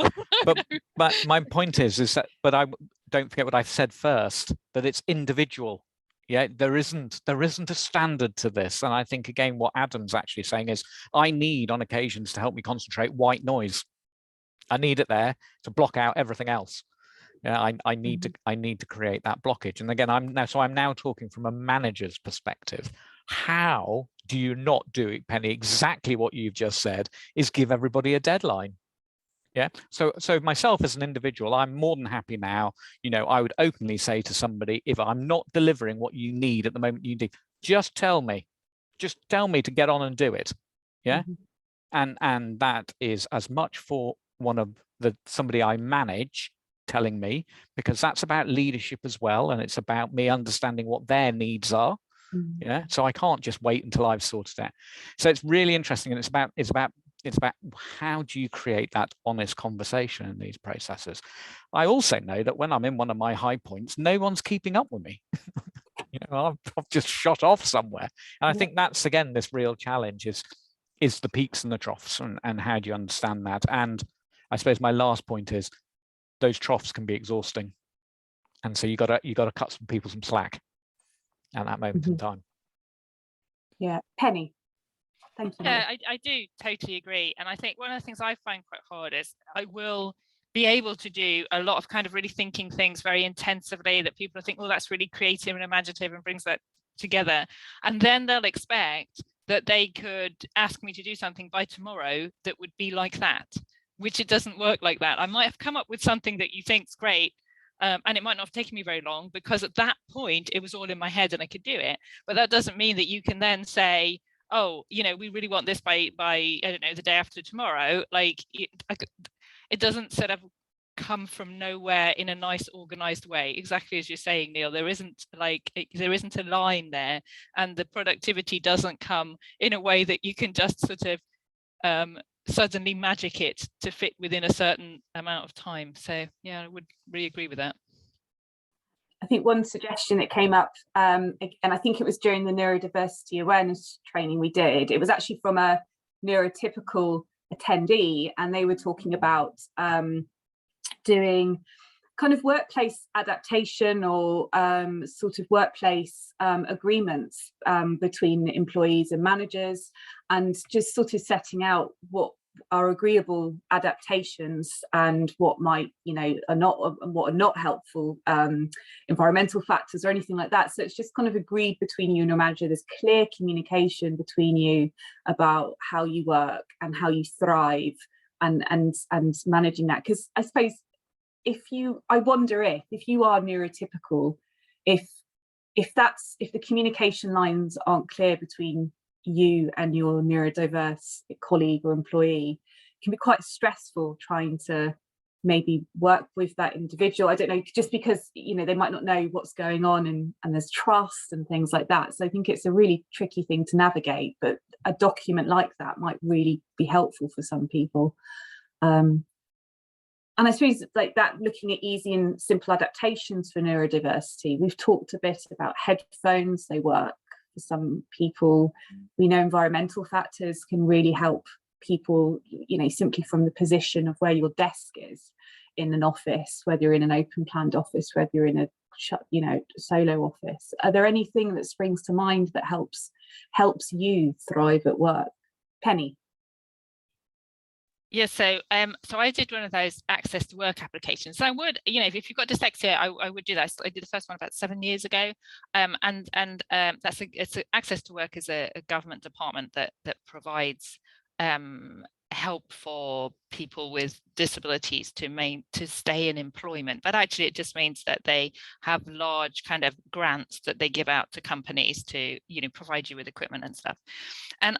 But my point is that, but I don't forget what I've said first, that it's individual. Yeah, there isn't a standard to this. And I think, again, what Adam's actually saying is, I need on occasions to help me concentrate white noise. I need it there to block out everything else. Yeah, I need to create that blockage. And again, I'm now talking from a manager's perspective. How do you not do it, Penny? Exactly what you've just said is give everybody a deadline. Yeah. So myself as an individual, I'm more than happy now. You know, I would openly say to somebody, if I'm not delivering what you need at the moment, you need, just tell me to get on and do it. Yeah. And that is as much for somebody I manage telling me, because that's about leadership as well, and it's about me understanding what their needs are. Yeah. So I can't just wait until I've sorted it out. So it's really interesting, and it's about how do you create that honest conversation in these processes. I also know that when I'm in one of my high points, no one's keeping up with me. You know, I've just shot off somewhere. And I think that's, again, this real challenge is the peaks and the troughs, and how do you understand that? And I suppose my last point is, those troughs can be exhausting. And so you got to cut some people some slack at that moment in time. Yeah. Penny. Thank you. Yeah, I do totally agree. And I think one of the things I find quite hard is I will be able to do a lot of kind of really thinking things very intensively that people think, oh, that's really creative and imaginative and brings that together. And then they'll expect that they could ask me to do something by tomorrow that would be like that, which it doesn't work like that. I might have come up with something that you think's great, and it might not have taken me very long, because at that point it was all in my head and I could do it. But that doesn't mean that you can then say, oh, you know, we really want this by I don't know, the day after tomorrow. Like it doesn't sort of come from nowhere in a nice organized way, exactly as you're saying, Neil. There isn't a line there, and the productivity doesn't come in a way that you can just sort of suddenly magic it to fit within a certain amount of time. So yeah, I would really agree with that. I think one suggestion that came up, and I think it was during the neurodiversity awareness training we did, it was actually from a neurotypical attendee, and they were talking about doing kind of workplace adaptation or sort of workplace agreements between employees and managers, and just sort of setting out what are agreeable adaptations and what might, you know, what are not helpful environmental factors or anything like that. So it's just kind of agreed between you and your manager. There's clear communication between you about how you work and how you thrive, and managing that. Because I suppose I wonder if you are neurotypical, if the communication lines aren't clear between you and your neurodiverse colleague or employee, it can be quite stressful trying to maybe work with that individual. I don't know, just because, you know, they might not know what's going on, and there's trust and things like that. So I think it's a really tricky thing to navigate, but a document like that might really be helpful for some people. And I suppose like that, looking at easy and simple adaptations for neurodiversity, we've talked a bit about headphones. They work for some people. We know environmental factors can really help people, you know, simply from the position of where your desk is in an office, whether you're in an open planned office, whether you're in a solo office. Are there anything that springs to mind that helps you thrive at work? Penny? Yeah, so I did one of those access to work applications. So I would, you know, if you've got dyslexia, I would do that. So I did the first one about 7 years ago, and it's access to work is a government department that provides help for people with disabilities to stay in employment. But actually it just means that they have large kind of grants that they give out to companies to, you know, provide you with equipment and stuff. And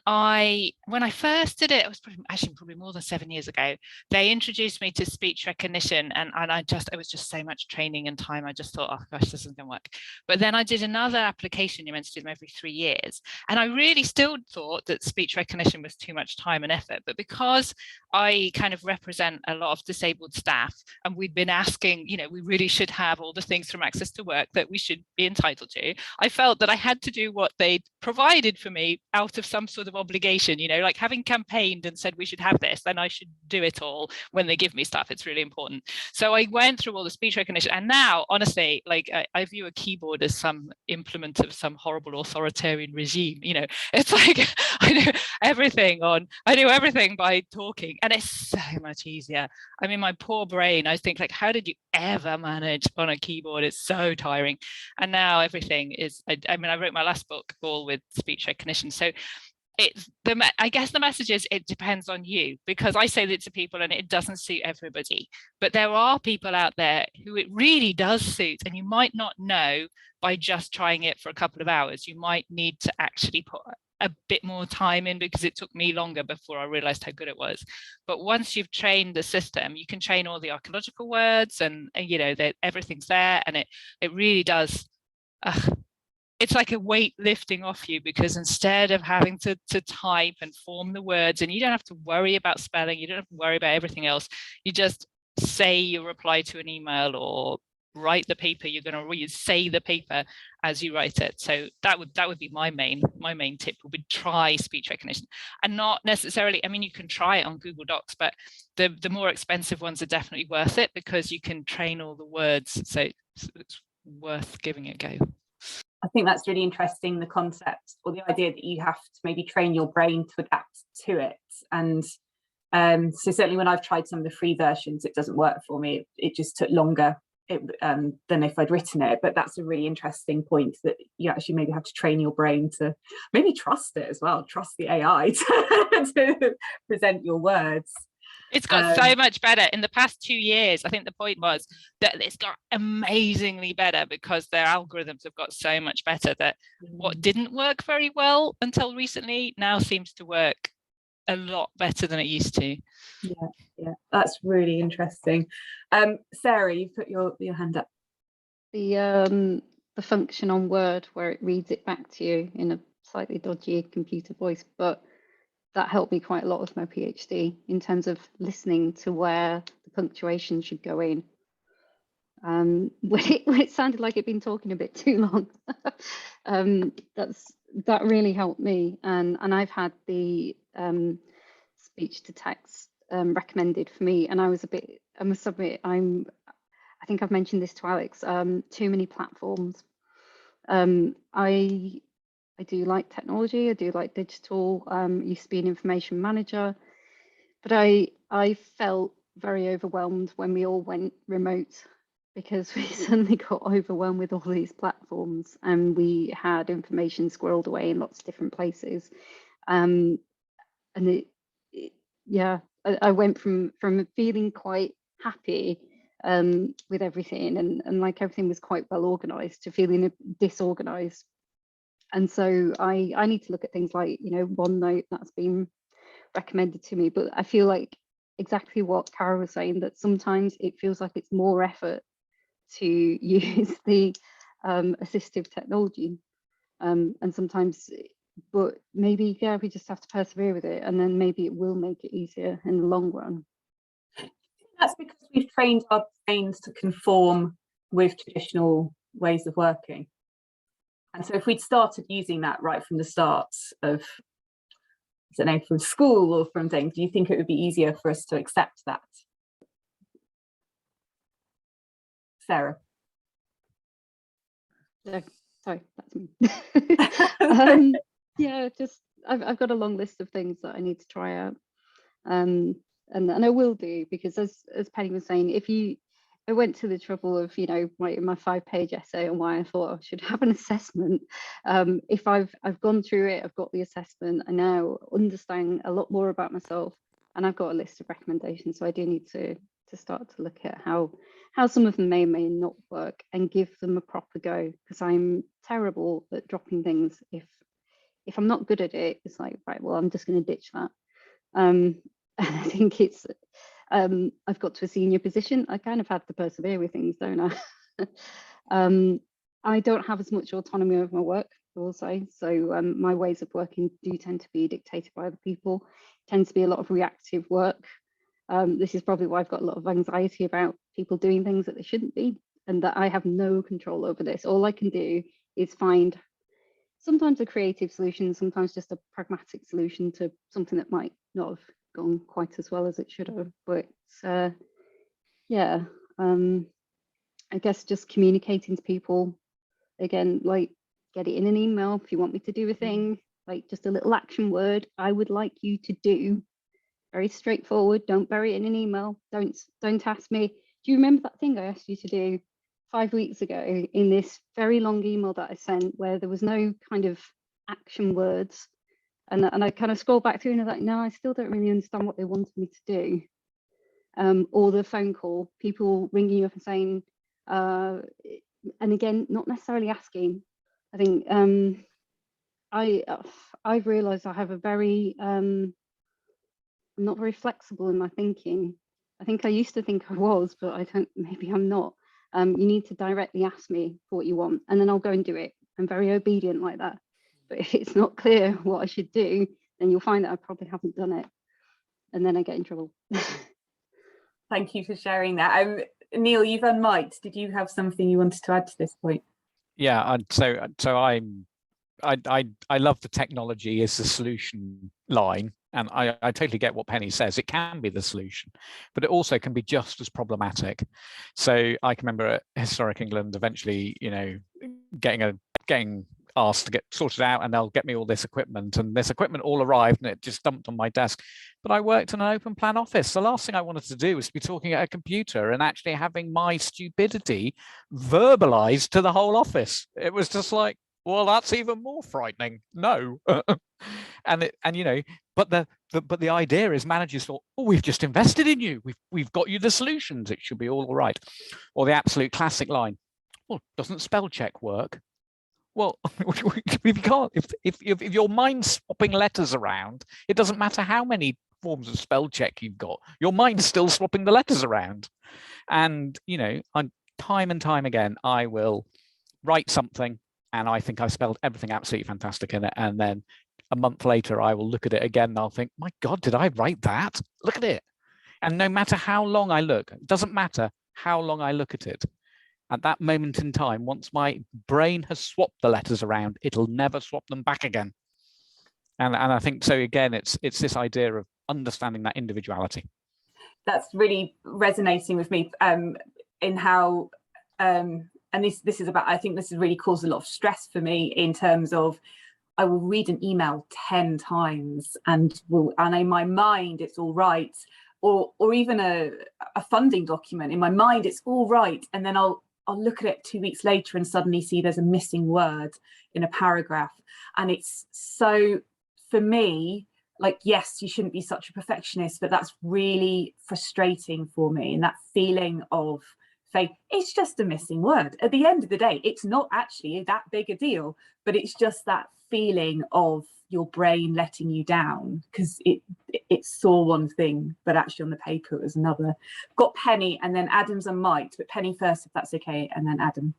when I first did it, it was probably more than 7 years ago, they introduced me to speech recognition, and it was just so much training and time. I just thought, oh gosh, this isn't gonna work. But then I did another application. You're meant to do them every 3 years, and I really still thought that speech recognition was too much time and effort. But because I kind of represent a lot of disabled staff, and we'd been asking, you know, we really should have all the things from access to work that we should be entitled to, I felt that I had to do what they'd provided for me out of some sort of obligation, you know, like having campaigned and said we should have this, then I should do it all when they give me stuff. It's really important. So I went through all the speech recognition, and now honestly, like I view a keyboard as some implement of some horrible authoritarian regime. You know, it's like I do everything by talking, and it's so much easier. I mean, my poor brain, I think, like, how did you ever manage on a keyboard? It's so tiring. And now everything is, I mean, I wrote my last book all with speech recognition. So I guess the message is it depends on you, because I say that to people and it doesn't suit everybody. But there are people out there who it really does suit, and you might not know by just trying it for a couple of hours. You might need to actually put a bit more time in, because it took me longer before I realized how good it was. But once you've trained the system, you can train all the archaeological words, and you know that everything's there, and it really does. It's like a weight lifting off you, because instead of having to type and form the words, and you don't have to worry about spelling, you don't have to worry about everything else, you just say your reply to an email or write the paper you're going to read, say the paper as you write it. So that would be my main tip, would be try speech recognition. And not necessarily, I mean, you can try it on Google Docs, but the more expensive ones are definitely worth it, because you can train all the words. So it's worth giving it a go. I think that's really interesting, the concept or the idea that you have to maybe train your brain to adapt to it. And so certainly when I've tried some of the free versions, it doesn't work for me. It just took longer than if I'd written it. But that's a really interesting point, that you actually maybe have to train your brain to maybe trust it as well, trust the AI to present your words. It's got so much better in the past 2 years. I think the point was that it's got amazingly better because their algorithms have got so much better that what didn't work very well until recently now seems to work a lot better than it used to. Yeah, that's really interesting. Sarah, you put your hand up. The function on Word where it reads it back to you in a slightly dodgy computer voice, but that helped me quite a lot with my PhD in terms of listening to where the punctuation should go in. When it sounded like it'd been talking a bit too long, that really helped me. And I've had the speech to text recommended for me, and I must admit, I think I've mentioned this to Alex. Too many platforms. I do like technology, I do like digital, used to be an information manager, but I felt very overwhelmed when we all went remote because we suddenly got overwhelmed with all these platforms and we had information squirreled away in lots of different places. And I went from feeling quite happy with everything and like everything was quite well organized to feeling disorganized. And so I need to look at things like, OneNote that's been recommended to me, but I feel like exactly what Cara was saying, that sometimes it feels like it's more effort to use the assistive technology. And sometimes, but maybe, we just have to persevere with it and then maybe it will make it easier in the long run. That's because we've trained our brains to conform with traditional ways of working. And so if we'd started using that right from the start of, I don't know, from school or from things, do you think it would be easier for us to accept that? Sarah? Sorry, that's me. I've got a long list of things that I need to try out. And I will do, because as Penny was saying, I went to the trouble of, writing my 5-page essay on why I thought I should have an assessment. If I've gone through it, I've got the assessment, I now understand a lot more about myself, and I've got a list of recommendations. So I do need to start to look at how some of them may or may not work and give them a proper go, because I'm terrible at dropping things. If I'm not good at it, it's like, right, well, I'm just going to ditch that. And I think it's I've got to a senior position, I kind of have to persevere with things, don't I? I don't have as much autonomy over my work, I will say. So my ways of working do tend to be dictated by other people, tends to be a lot of reactive work. This is probably why I've got a lot of anxiety about people doing things that they shouldn't be, and that I have no control over this. All I can do is find sometimes a creative solution, sometimes just a pragmatic solution to something that might not have gone quite as well as it should have. But I guess just communicating to people, again, like, get it in an email if you want me to do a thing, like just a little action word I would like you to do. Very straightforward. Don't bury it in an email. Don't ask me, do you remember that thing I asked you to do 5 weeks ago, in this very long email that I sent where there was no kind of action words. And I kind of scroll back through and I'm like, no, I still don't really understand what they wanted me to do. Or the phone call, people ringing you up and saying, and again, not necessarily asking. I think I've realized I have a very, I'm not very flexible in my thinking. I think I used to think I was, but I don't, maybe I'm not. You need to directly ask me for what you want, and then I'll go and do it. I'm very obedient like that. But if it's not clear what I should do, then you'll find that I probably haven't done it. And then I get in trouble. Thank you for sharing that. Neil, you've unmiked. Did you have something you wanted to add to this point? Yeah, so I love the technology as the solution line, and I totally get what Penny says. It can be the solution, but it also can be just as problematic. So I can remember at Historic England eventually, getting asked to get sorted out, and they'll get me all this equipment, and this equipment all arrived and it just dumped on my desk. But I worked in an open plan office. The last thing I wanted to do was to be talking at a computer and actually having my stupidity verbalized to the whole office. It was just like, well, that's even more frightening. No. and you know, but the idea is managers thought, oh, we've just invested in you. We've got you the solutions. It should be all right. Or the absolute classic line, well, doesn't spell check work? Well, we can't. If your mind's swapping letters around, it doesn't matter how many forms of spell check you've got. Your mind's still swapping the letters around. And, you know, time and time again, I will write something and I think I spelled everything absolutely fantastic in it. And then a month later, I will look at it again and I'll think, my God, did I write that? Look at it. And no matter how long I look, it doesn't matter how long I look at it. At that moment in time, once my brain has swapped the letters around, it'll never swap them back again. And I think so, again, it's this idea of understanding that individuality. That's really resonating with me in how, and this is about, I think this has really caused a lot of stress for me in terms of, I will read an email 10 times and in my mind, it's all right. Or even a funding document, in my mind, it's all right. And then I'll look at it 2 weeks later and suddenly see there's a missing word in a paragraph. And it's so, for me, like, yes, you shouldn't be such a perfectionist, but that's really frustrating for me. And that feeling of faith, it's just a missing word. At the end of the day, it's not actually that big a deal, but it's just that feeling of your brain letting you down because it saw one thing, but actually on the paper it was another. Got Penny and then Adam's and Mike, but Penny first, if that's okay, and then Adam.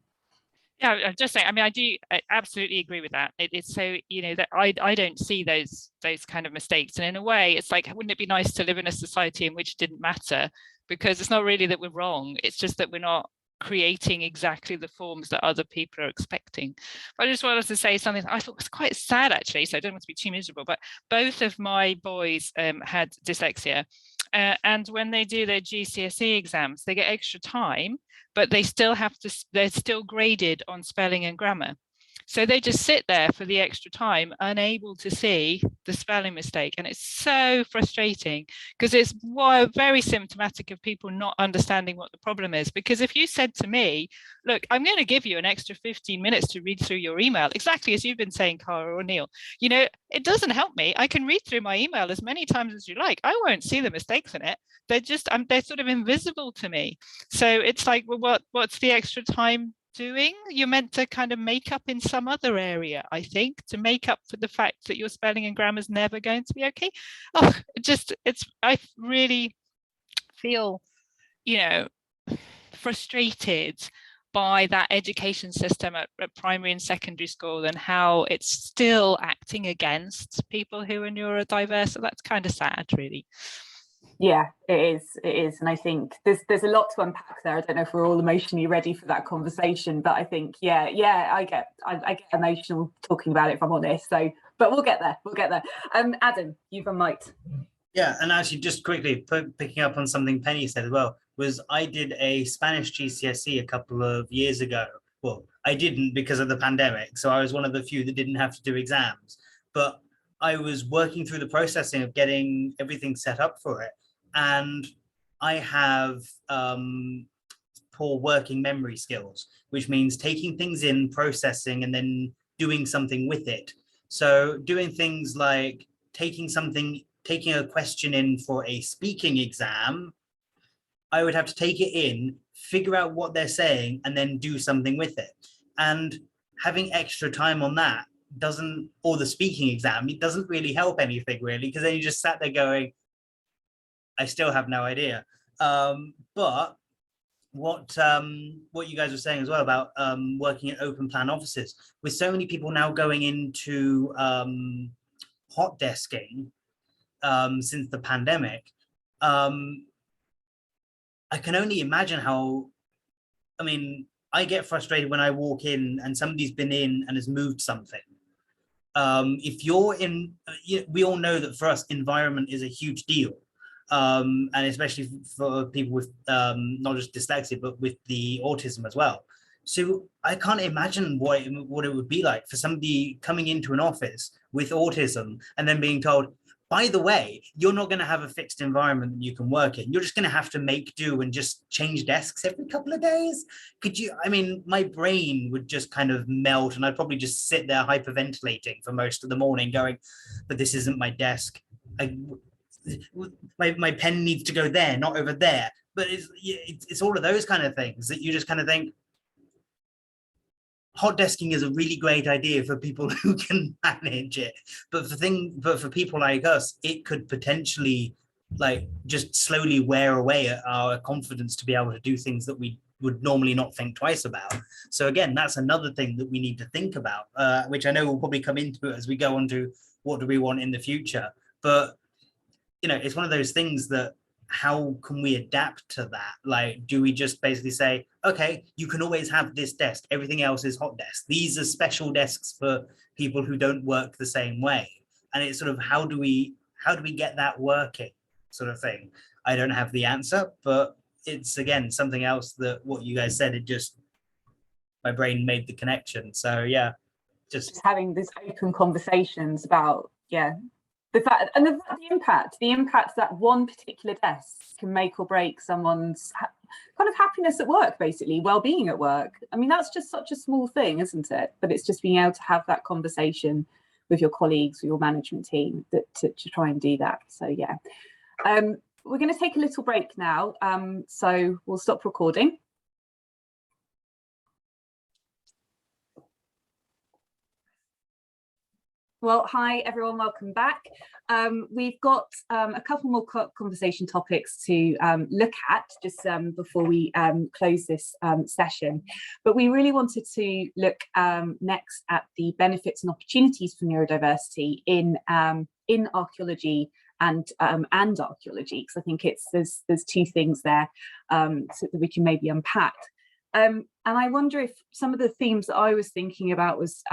Yeah, I'm just saying, I mean, I absolutely agree with that. It's so, you know, that I don't see those kind of mistakes. And in a way, it's like, wouldn't it be nice to live in a society in which it didn't matter? Because it's not really that we're wrong. It's just that we're not creating exactly the forms that other people are expecting. But I just wanted to say something I thought was quite sad, actually, so I don't want to be too miserable, but both of my boys had dyslexia. And when they do their GCSE exams, they get extra time, but they still have to, they're still graded on spelling and grammar. So they just sit there for the extra time, unable to see the spelling mistake. And it's so frustrating because it's very symptomatic of people not understanding what the problem is. Because if you said to me, look, I'm going to give you an extra 15 minutes to read through your email, exactly as you've been saying, Cara or Neil, you know, it doesn't help me. I can read through my email as many times as you like. I won't see the mistakes in it. They're just, they're sort of invisible to me. So it's like, well, what's the extra time doing? You're meant to kind of make up in some other area, I think, to make up for the fact that your spelling and grammar is never going to be okay. Oh, I really feel, you know, frustrated by that education system at primary and secondary school and how it's still acting against people who are neurodiverse. So that's kind of sad, really. Yeah, it is. And I think there's a lot to unpack there. I don't know if we're all emotionally ready for that conversation, but I think, yeah, I get emotional talking about it, if I'm honest. So, but we'll get there. Adam, you've unmiked. Yeah, and actually just quickly picking up on something Penny said as well, was I did a Spanish GCSE a couple of years ago. Well, I didn't because of the pandemic. So I was one of the few that didn't have to do exams, but I was working through the processing of getting everything set up for it. And I have poor working memory skills, which means taking things in, processing, and then doing something with it. So doing things like taking a question in for a speaking exam, I would have to take it in, figure out what they're saying, and then do something with it. And having extra time on that or the speaking exam, it doesn't really help anything really, because then you just sat there going, I still have no idea. But what you guys were saying as well about working in open plan offices, with so many people now going into hot desking since the pandemic, I can only imagine how, I mean, I get frustrated when I walk in and somebody's been in and has moved something. If you're in, we all know that for us, environment is a huge deal. And especially for people with not just dyslexia, but with the autism as well. So I can't imagine what it would be like for somebody coming into an office with autism and then being told, by the way, you're not going to have a fixed environment that you can work in. You're just going to have to make do and just change desks every couple of days. Could you, I mean, my brain would just kind of melt, and I'd probably just sit there hyperventilating for most of the morning going, but this isn't my desk. My pen needs to go there, not over there. But it's all of those kind of things that you just kind of think, hot desking is a really great idea for people who can manage it, but for people like us, it could potentially like just slowly wear away at our confidence to be able to do things that we would normally not think twice about. So again, that's another thing that we need to think about, which I know we'll probably come into it as we go on to what do we want in the future. But you know, it's one of those things that, how can we adapt to that? Like, do we just basically say, okay, you can always have this desk, everything else is hot desk. These are special desks for people who don't work the same way. And it's sort of, how do we get that working, sort of thing. I don't have the answer, but it's again something else that what you guys said, it just, my brain made the connection. So yeah, just having these open conversations about, yeah, the fact and the impact that one particular desk can make or break someone's kind of happiness at work, basically well-being at work. I mean, that's just such a small thing, isn't it? But it's just being able to have that conversation with your colleagues or your management team that to try and do that. So yeah, we're going to take a little break now, so we'll stop recording. Well, hi everyone, welcome back. We've got a couple more conversation topics to look at just before we close this session. But we really wanted to look next at the benefits and opportunities for neurodiversity in archaeology and archaeology, because I think there's two things there so that we can maybe unpack. And I wonder if some of the themes that I was thinking about was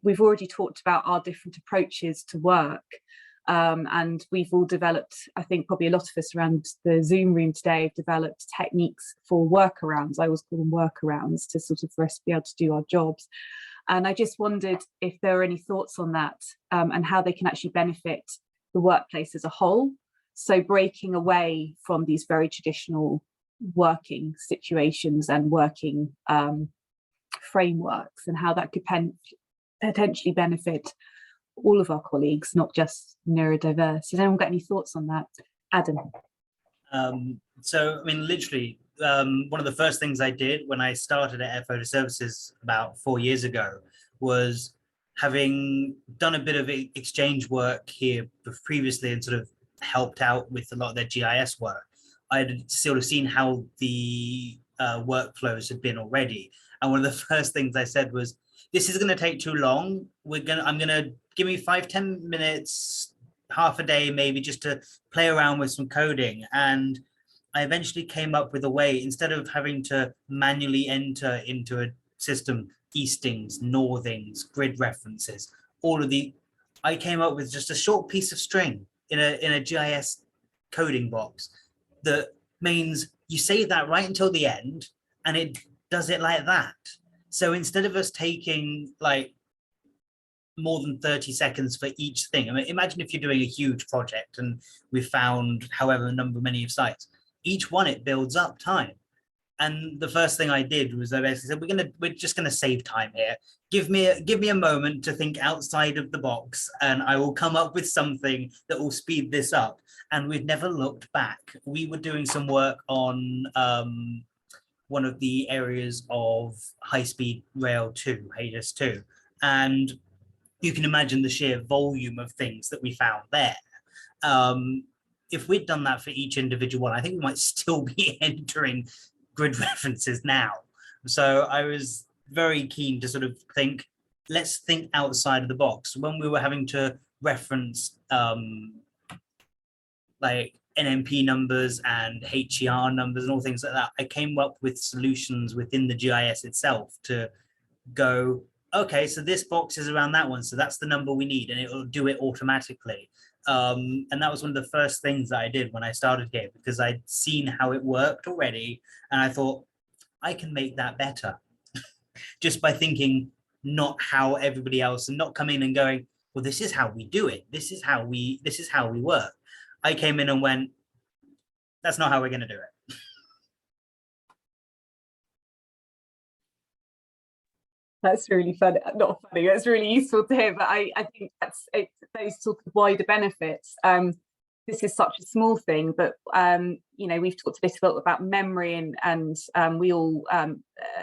we've already talked about our different approaches to work, and we've all developed, I think probably a lot of us around the Zoom room today have developed techniques for workarounds. I always call them workarounds to sort of for us to be able to do our jobs. And I just wondered if there are any thoughts on that, and how they can actually benefit the workplace as a whole. So breaking away from these very traditional working situations and working frameworks, and how that could potentially benefit all of our colleagues, not just neurodiverse. Does anyone got any thoughts on that? Adam? So, I mean, literally, one of the first things I did when I started at Air Photo Services about 4 years ago was, having done a bit of exchange work here previously and sort of helped out with a lot of their GIS work, I had sort of seen how the workflows had been already. And one of the first things I said was, this is going to take too long. I'm going to give me 5-10 minutes, half a day, maybe, just to play around with some coding. And I eventually came up with a way, instead of having to manually enter into a system eastings, northings, grid references, I came up with just a short piece of string in a GIS coding box that means you save that right until the end, and it does it like that. So instead of us taking like more than 30 seconds for each thing, I mean, imagine if you're doing a huge project and we found however many of sites, each one, it builds up time. And the first thing I did was I basically said, we're just gonna save time here. Give me a moment to think outside of the box, and I will come up with something that will speed this up. And we've never looked back. We were doing some work on one of the areas of high-speed rail 2, HADIS 2. And you can imagine the sheer volume of things that we found there. If we'd done that for each individual one, I think we might still be entering grid references now. So I was very keen to sort of think, let's think outside of the box. When we were having to reference like NMP numbers and HER numbers and all things like that, I came up with solutions within the GIS itself to go, okay, so this box is around that one, so that's the number we need, and it will do it automatically. And that was one of the first things that I did when I started here, because I'd seen how it worked already, and I thought, I can make that better just by thinking not how everybody else, and not coming and going, well, this is how we do it. This is how we work. I came in and went, that's not how we're going to do it. That's really funny, not funny, that's really useful to hear, but I think that's those sort of wider benefits. This is such a small thing, but you know, we've talked a bit about memory, and we all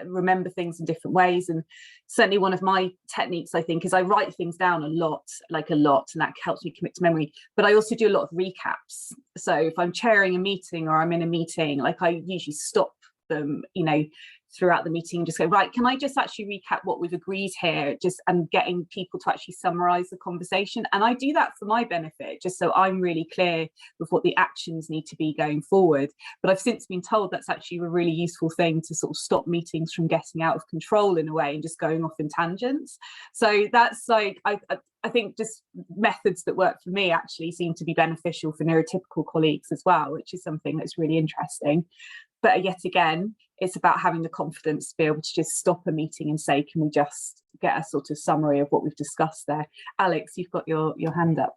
remember things in different ways. And certainly one of my techniques, I think, is I write things down a lot, and that helps me commit to memory. But I also do a lot of recaps. So if I'm chairing a meeting or I'm in a meeting, like, I usually stop them, you know, throughout the meeting, just go, right, can I just actually recap what we've agreed here, and getting people to actually summarize the conversation. And I do that for my benefit, just so I'm really clear with what the actions need to be going forward. But I've since been told that's actually a really useful thing to sort of stop meetings from getting out of control in a way and just going off in tangents. So that's like, I think just methods that work for me actually seem to be beneficial for neurotypical colleagues as well, which is something that's really interesting. But yet again, it's about having the confidence to be able to just stop a meeting and say, can we just get a sort of summary of what we've discussed there? Alex, you've got your hand up.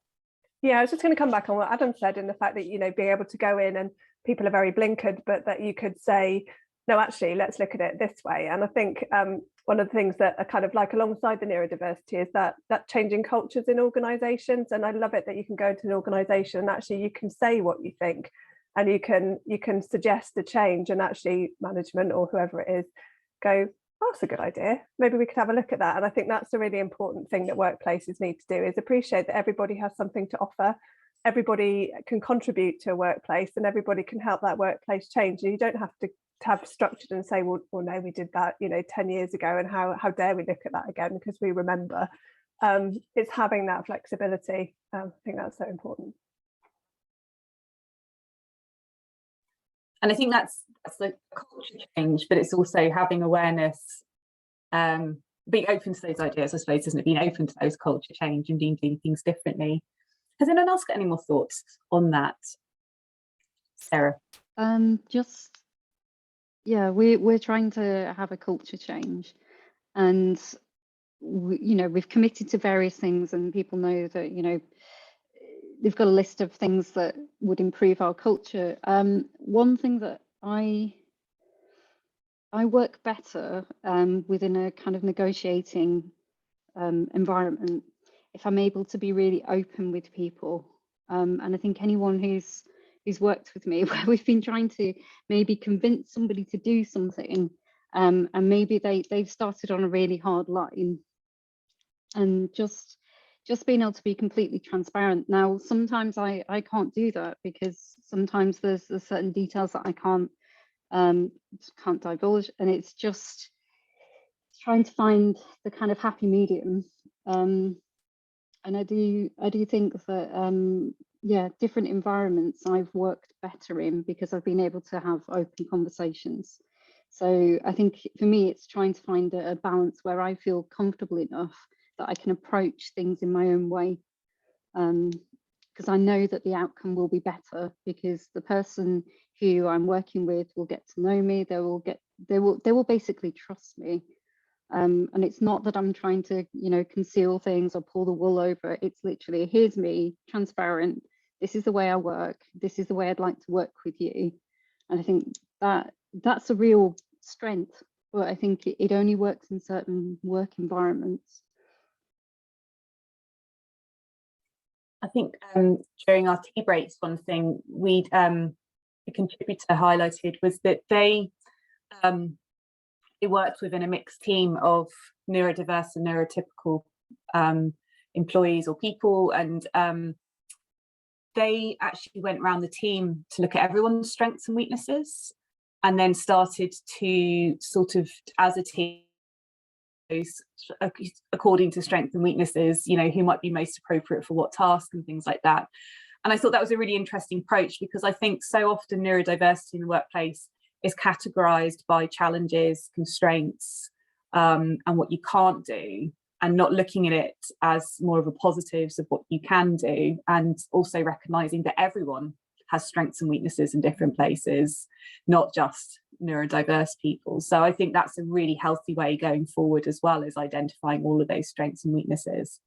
Yeah, I was just going to come back on what Adam said, in the fact that, you know, being able to go in and people are very blinkered, but that you could say, no, actually, let's look at it this way. And I think one of the things that are kind of like alongside the neurodiversity is that changing cultures in organisations. And I love it that you can go into an organisation and actually you can say what you think, and you can suggest a change, and actually management or whoever it is go, oh, that's a good idea, maybe we could have a look at that. And I think that's a really important thing that workplaces need to do, is appreciate that everybody has something to offer, everybody can contribute to a workplace, and everybody can help that workplace change. And you don't have to have structured and say, well no, we did that, you know, 10 years ago, and how dare we look at that again because we remember. It's having that flexibility. I think that's so important. And I think that's the culture change, but it's also having awareness, being open to those ideas, I suppose, isn't it? Being open to those culture change and doing things differently. Has anyone else got any more thoughts on that? Sarah? We're trying to have a culture change, and we've committed to various things, and people know that, you know, they've got a list of things that would improve our culture. One thing that I work better within a kind of negotiating environment if I'm able to be really open with people. And I think anyone who's worked with me, where we've been trying to maybe convince somebody to do something, and maybe they've started on a really hard line, and just being able to be completely transparent. Now, sometimes I can't do that, because sometimes there's certain details that I can't divulge, and it's just trying to find the kind of happy medium. And I do think that different environments I've worked better in, because I've been able to have open conversations. So I think for me, it's trying to find a balance where I feel comfortable enough that I can approach things in my own way, because I know that the outcome will be better, because the person who I'm working with will get to know me. They will basically trust me, and it's not that I'm trying to, you know, conceal things or pull the wool over it. It's literally, here's me, transparent. This is the way I work. This is the way I'd like to work with you. And I think that's a real strength, but I think it only works in certain work environments. I think during our tea breaks, one thing a contributor highlighted was that they worked within a mixed team of neurodiverse and neurotypical employees or people, and they actually went around the team to look at everyone's strengths and weaknesses, and then started to sort of, as a team, according to strengths and weaknesses, you know, who might be most appropriate for what task and things like that. And I thought that was a really interesting approach, because I think so often neurodiversity in the workplace is categorized by challenges, constraints, and what you can't do, and not looking at it as more of a positives of what you can do, and also recognizing that everyone has strengths and weaknesses in different places, not just neurodiverse people. So I think that's a really healthy way going forward, as well as identifying all of those strengths and weaknesses.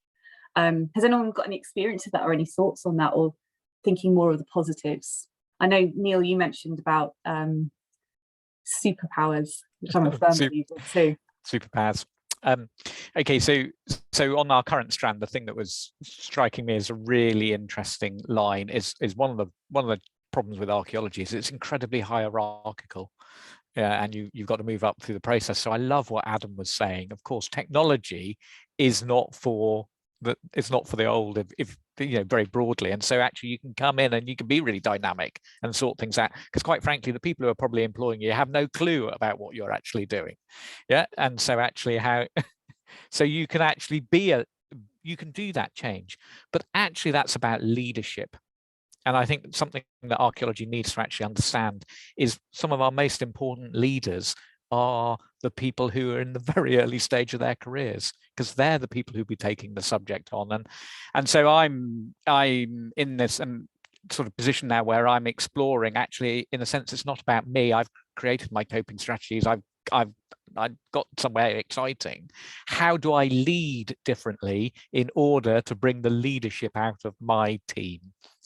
Has anyone got any experience of that or any thoughts on that, or thinking more of the positives? I know, Neil, you mentioned about superpowers, which I'm a firm believer too. Superpowers. Okay, so on our current strand, the thing that was striking me as a really interesting line is one of the problems with archaeology is it's incredibly hierarchical. And you've got to move up through the process. So I love what Adam was saying. Of course, technology is not for the old, if you know, very broadly. And so actually you can come in and you can be really dynamic and sort things out, because quite frankly, the people who are probably employing you have no clue about what you're actually doing. Yeah. And so actually so you can actually you can do that change, but actually that's about leadership. And I think something that archaeology needs to actually understand is some of our most important leaders are the people who are in the very early stage of their careers, because they're the people who'll be taking the subject on. And so I'm in this sort of position now where I'm exploring, actually, in a sense, it's not about me. I've created my coping strategies. I've got somewhere exciting. How do I lead differently in order to bring the leadership out of my team?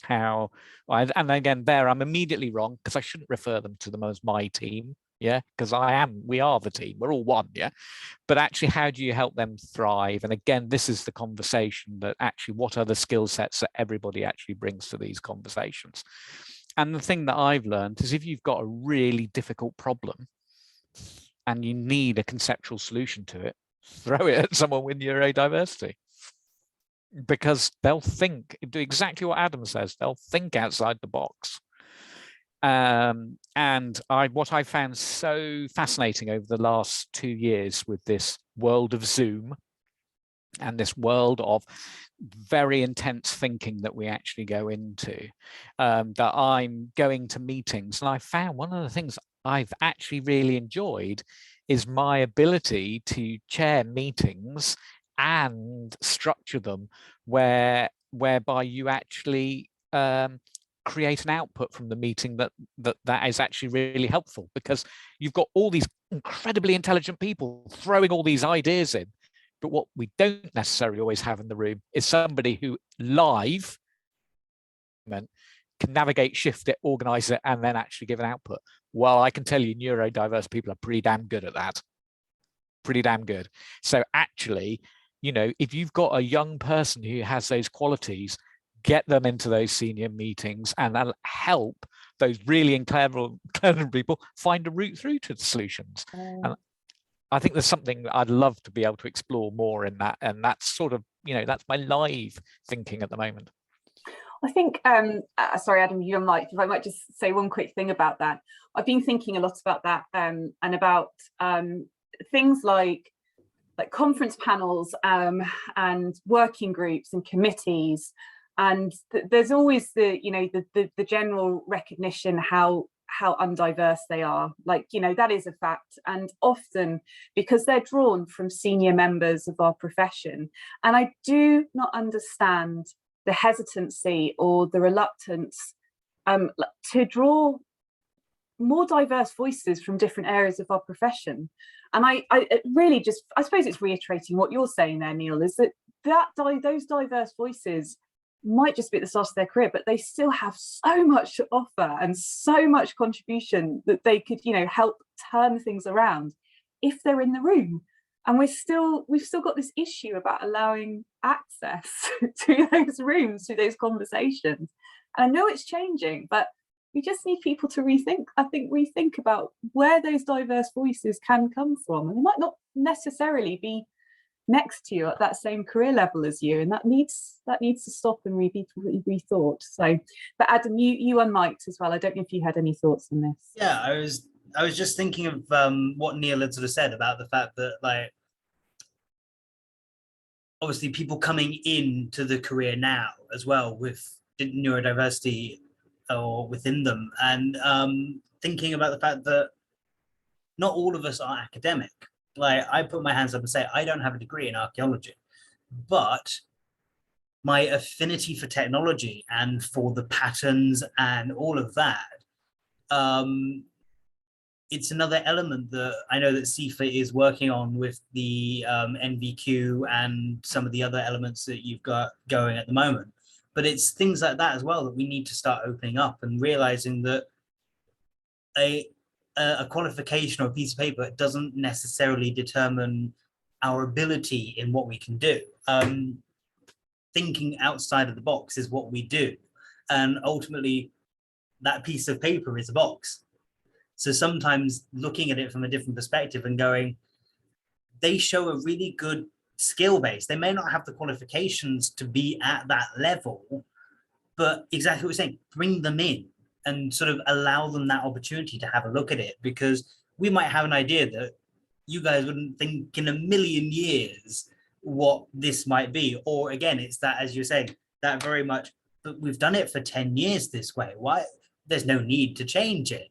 And again, there I'm immediately wrong, because I shouldn't refer them to them as my team. Yeah, because we are the team, we're all one. Yeah, but actually, how do you help them thrive? And again, this is the conversation that actually, what are the skill sets that everybody actually brings to these conversations? And the thing that I've learned is, if you've got a really difficult problem and you need a conceptual solution to it, throw it at someone with neurodiversity, because they'll do exactly what Adam says. They'll think outside the box. And what I found so fascinating over the last 2 years with this world of Zoom and this world of very intense thinking that we actually go into, that I'm going to meetings, and I found one of the things I've actually really enjoyed is my ability to chair meetings and structure them whereby you actually create an output from the meeting that is actually really helpful, because you've got all these incredibly intelligent people throwing all these ideas in, but what we don't necessarily always have in the room is somebody who live can navigate, shift it, organize it, and then actually give an output. Well, I can tell you neurodiverse people are pretty damn good at that. Pretty damn good. So actually, you know, if you've got a young person who has those qualities, get them into those senior meetings, and that'll help those really incredible people find a route through to the solutions. And I think there's something I'd love to be able to explore more in that. And that's sort of, you know, that's my live thinking at the moment. I think, sorry, Adam, you might, if I might just say one quick thing about that. I've been thinking a lot about that, and about things like conference panels and working groups and committees. And there's always the general recognition how undiverse they are. Like, you know, that is a fact. And often because they're drawn from senior members of our profession. And I do not understand the hesitancy or the reluctance to draw more diverse voices from different areas of our profession. And I really just, I suppose it's reiterating what you're saying there, Neil, is that those diverse voices might just be at the start of their career, but they still have so much to offer and so much contribution that they could, you know, help turn things around if they're in the room. And we've still got this issue about allowing access to those rooms, to those conversations. And I know it's changing, but we just need people to rethink about where those diverse voices can come from. And they might not necessarily be next to you at that same career level as you, and that needs to stop and be rethought. So, but Adam, you unmiked as well. I don't know if you had any thoughts on this. Yeah, I was just thinking of what Neil had sort of said about the fact that, like, obviously people coming into the career now as well with neurodiversity or within them, and thinking about the fact that not all of us are academic. Like, I put my hands up and say, I don't have a degree in archaeology, but my affinity for technology and for the patterns and all of that it's another element that I know that CIFA is working on with the NVQ and some of the other elements that you've got going at the moment. But it's things like that as well that we need to start opening up and realizing that a qualification or a piece of paper doesn't necessarily determine our ability in what we can do. Thinking outside of the box is what we do. And ultimately, that piece of paper is a box. So sometimes looking at it from a different perspective and going, they show a really good skill base. They may not have the qualifications to be at that level, but exactly what you're saying, bring them in and sort of allow them that opportunity to have a look at it, because we might have an idea that you guys wouldn't think in a million years what this might be. Or again, it's that, as you're saying, that very much, but we've done it for 10 years this way. Why? There's no need to change it.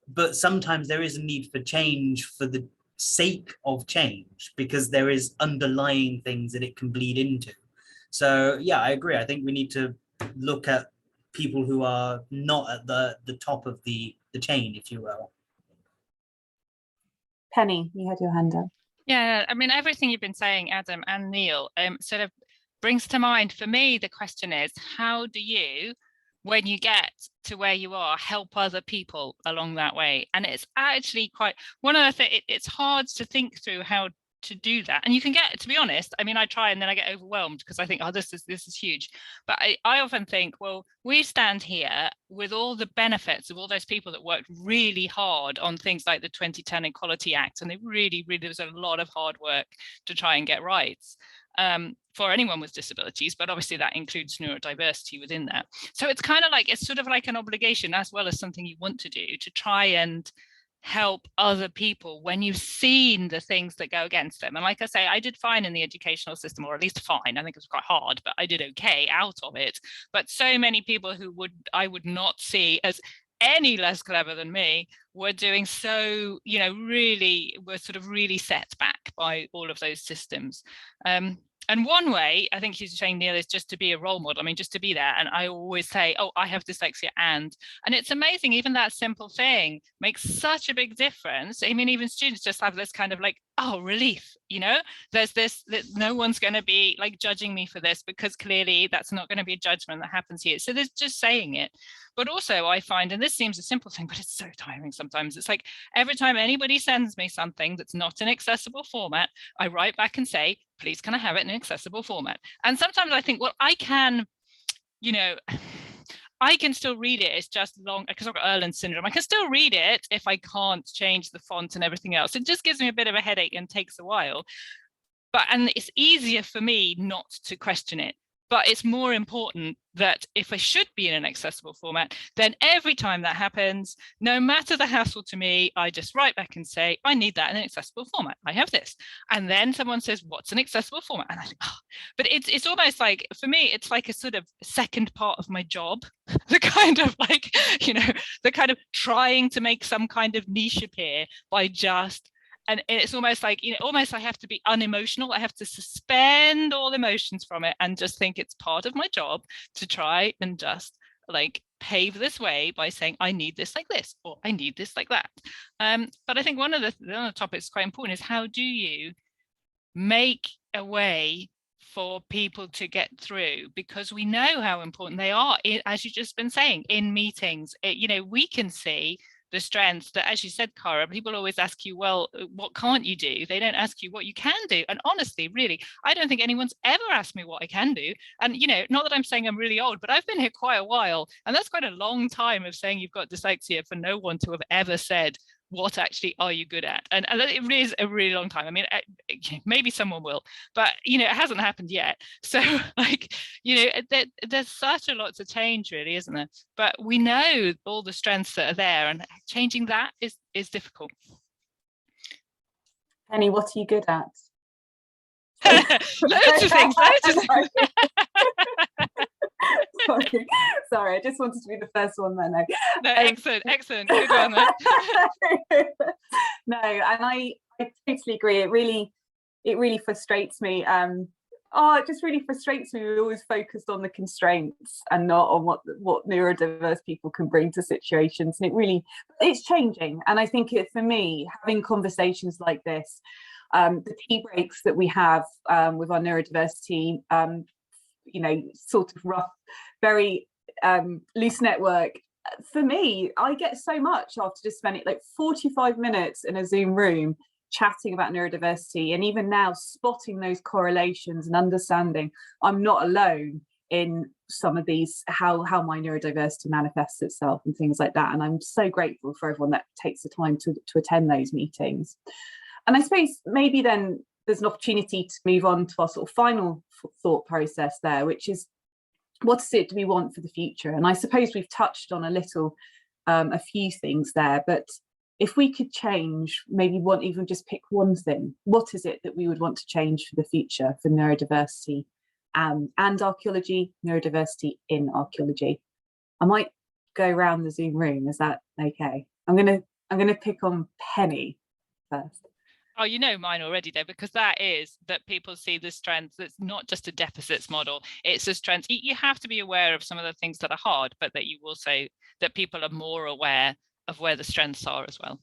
But sometimes there is a need for change for the sake of change, because there is underlying things that it can bleed into. So yeah, I agree. I think we need to look at people who are not at the top of the chain, if you will. Penny, you had your hand up. Yeah, I mean, everything you've been saying, Adam and Neil, sort of brings to mind, for me, the question is, how do you, when you get to where you are, help other people along that way? And it's actually quite, one of the things, it's hard to think through how to do that. And you can get, to be honest, I mean, I try and then I get overwhelmed because I think, oh, this is huge. But I often think, well, we stand here with all the benefits of all those people that worked really hard on things like the 2010 Equality Act. And they really, there was a lot of hard work to try and get rights for anyone with disabilities, but obviously that includes neurodiversity within that. So it's kind of like, it's sort of like an obligation as well as something you want to do, to try and help other people when you've seen the things that go against them. And like I say, I did fine in the educational system, or at least fine. I think it was quite hard, but I did okay out of it. But so many people who I would not see as any less clever than me were doing so, you know, really were sort of really set back by all of those systems. And one way, I think he's saying, Neil, is just to be a role model. I mean, just to be there. And I always say, oh, I have dyslexia and it's amazing. Even that simple thing makes such a big difference. I mean, even students just have this kind of like, oh, relief, you know, there's this, that no one's going to be like judging me for this, because clearly that's not going to be a judgment that happens here. So there's just saying it. But also I find, and this seems a simple thing, but it's so tiring sometimes. It's like every time anybody sends me something that's not in accessible format, I write back and say, please, can I have it in accessible format? And sometimes I think, well, I can, you know, I can still read it. It's just long, because I've got Erland's syndrome. I can still read it if I can't change the font and everything else. It just gives me a bit of a headache and takes a while. And it's easier for me not to question it. But it's more important that if I should be in an accessible format, then every time that happens, no matter the hassle to me, I just write back and say, I need that in an accessible format. I have this. And then someone says, what's an accessible format? And I think, oh. But it's almost like, for me, it's like a sort of second part of my job, the kind of like, you know, the kind of trying to make some kind of niche appear by just, and it's almost like, you know, almost I have to be unemotional. I have to suspend all emotions from it and just think it's part of my job to try and just like pave this way by saying, I need this like this, or I need this like that. But I think one of the topics quite important is, how do you make a way for people to get through? Because we know how important they are, as you've just been saying, in meetings. You know, we can see the strengths that, as you said, Cara, people always ask you, well, what can't you do? They don't ask you what you can do. And honestly, really, I don't think anyone's ever asked me what I can do. And, you know, not that I'm saying I'm really old, but I've been here quite a while. And that's quite a long time of saying you've got dyslexia for no one to have ever said, what actually are you good at? And it really is a really long time. I mean, maybe someone will, but, you know, it hasn't happened yet. So like, you know, there's such a lot to change, really, isn't there? But we know all the strengths that are there, and changing that is difficult. Penny, what are you good at? Loads of things. Sorry, I just wanted to be the first one there. No, excellent, good one there. No, and I totally agree. It really frustrates me Oh, it just really frustrates me. We're always focused on the constraints and not on what neurodiverse people can bring to situations. And it's changing. And I think for me, having conversations like this, the tea breaks that we have with our neurodiversity, sort of rough, very loose network. For me, I get so much after just spending like 45 minutes in a Zoom room chatting about neurodiversity, and even now spotting those correlations and understanding I'm not alone in some of these, how my neurodiversity manifests itself and things like that. And I'm so grateful for everyone that takes the time to attend those meetings. And I suppose maybe then there's an opportunity to move on to our sort of final thought process there, which is, what is it do we want for the future? And I suppose we've touched on a few things there, but if we could change, maybe even just pick one thing, what is it that we would want to change for the future for neurodiversity and archaeology, neurodiversity in archaeology? I might go around the Zoom room. Is that okay? I'm gonna pick on Penny first. Oh, you know mine already, though, because that is that people see the strengths. It's not just a deficits model. It's a strength. You have to be aware of some of the things that are hard, but that you will say that people are more aware of where the strengths are as well.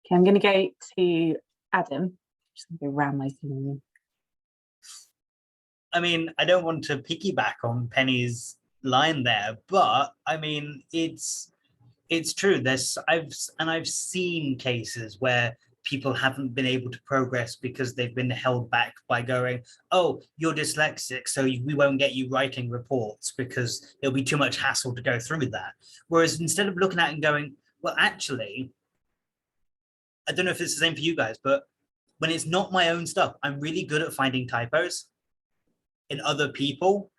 Okay, I'm going to go to Adam. Just going to go around my Zoom. I mean, I don't want to piggyback on Penny's line there, but I mean, it's true. I've seen cases where people haven't been able to progress because they've been held back by going, oh, you're dyslexic, so we won't get you writing reports because it'll be too much hassle to go through that. Whereas instead of looking at it and going, well, actually, I don't know if it's the same for you guys, but when it's not my own stuff, I'm really good at finding typos in other people.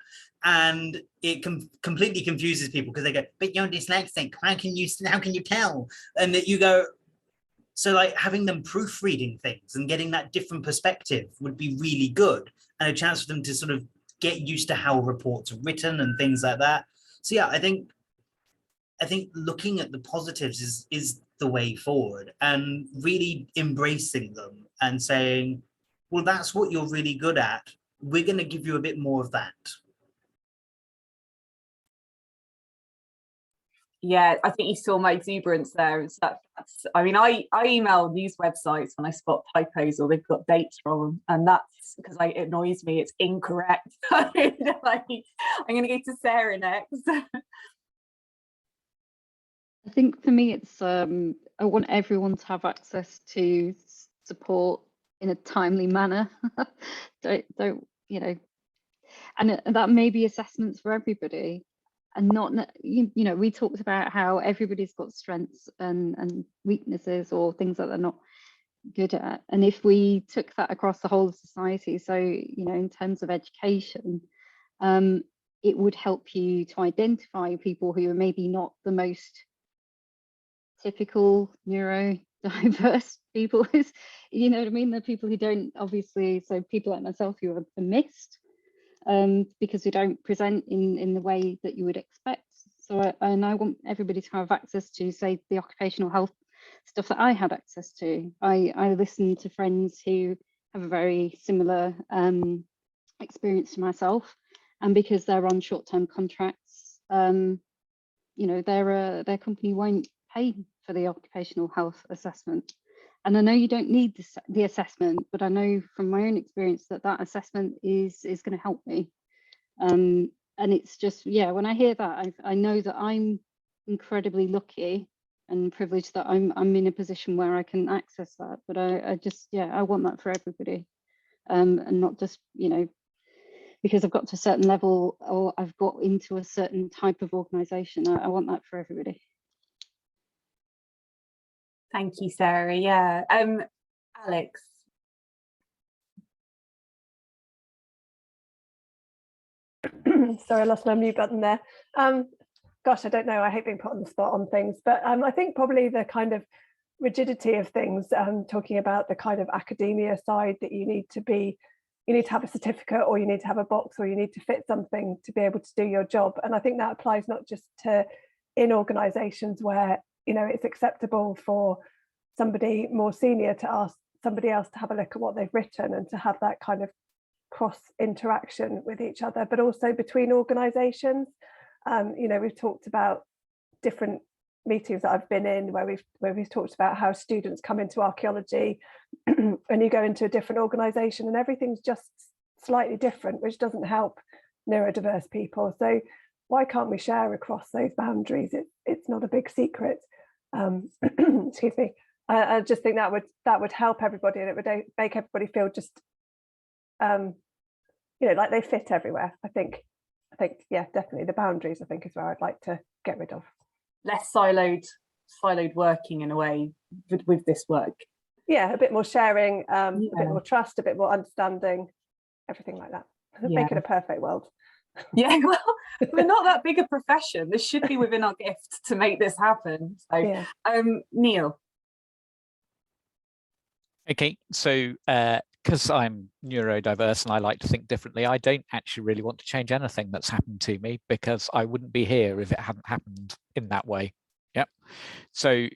And it completely confuses people because they go, but you're dyslexic, how can you tell? And that you go, so like having them proofreading things and getting that different perspective would be really good, and a chance for them to sort of get used to how reports are written and things like that. So yeah, I think looking at the positives is the way forward, and really embracing them and saying, well, that's what you're really good at. We're going to give you a bit more of that. Yeah, I think you saw my exuberance there. I mean, I email news websites when I spot typos or they've got dates wrong, and that's because it annoys me. It's incorrect. I'm going to go to Sarah next. I think for me, it's I want everyone to have access to support in a timely manner. don't and that may be assessments for everybody. And not, we talked about how everybody's got strengths and weaknesses or things that they're not good at. And if we took that across the whole of society, so, in terms of education, it would help you to identify people who are maybe not the most typical neurodiverse people. You know what I mean? The people who don't, obviously, so people like myself who are missed. Because we don't present in the way that you would expect. So, and I want everybody to have access to, say, the occupational health stuff that I had access to. I listen to friends who have a very similar experience to myself, and because they're on short-term contracts, their company won't pay for the occupational health assessment. And I know you don't need the assessment, but I know from my own experience that assessment is going to help me. And it's just, when I hear that, I know that I'm incredibly lucky and privileged that I'm in a position where I can access that. But I want that for everybody, and not just, because I've got to a certain level or I've got into a certain type of organisation. I want that for everybody. Thank you, Sarah. Yeah. Alex. Sorry, I lost my mute button there. Gosh, I don't know. I hate being put on the spot on things, but I think probably the kind of rigidity of things, talking about the kind of academia side, that you need to have a certificate, or you need to have a box, or you need to fit something to be able to do your job. And I think that applies not just to in organisations where it's acceptable for somebody more senior to ask somebody else to have a look at what they've written and to have that kind of cross interaction with each other, but also between organisations. You know, we've talked about different meetings that I've been in where we've talked about how students come into archaeology and you go into a different organisation and everything's just slightly different, which doesn't help neurodiverse people. So why can't we share across those boundaries? It's not a big secret. Excuse me. I just think that would help everybody, and it would make everybody feel just you know, like they fit everywhere. I think yeah, definitely the boundaries, I think, is where I'd like to get rid of. Less siloed working in a way with this work. Yeah, a bit more sharing, a bit more trust, a bit more understanding, everything like that. Make it a perfect world. Yeah, well, we're not that big a profession. This should be within our gift to make this happen. So, yeah. Neil. Okay, so because I'm neurodiverse and I like to think differently, I don't actually really want to change anything that's happened to me, because I wouldn't be here if it hadn't happened in that way. Yep. So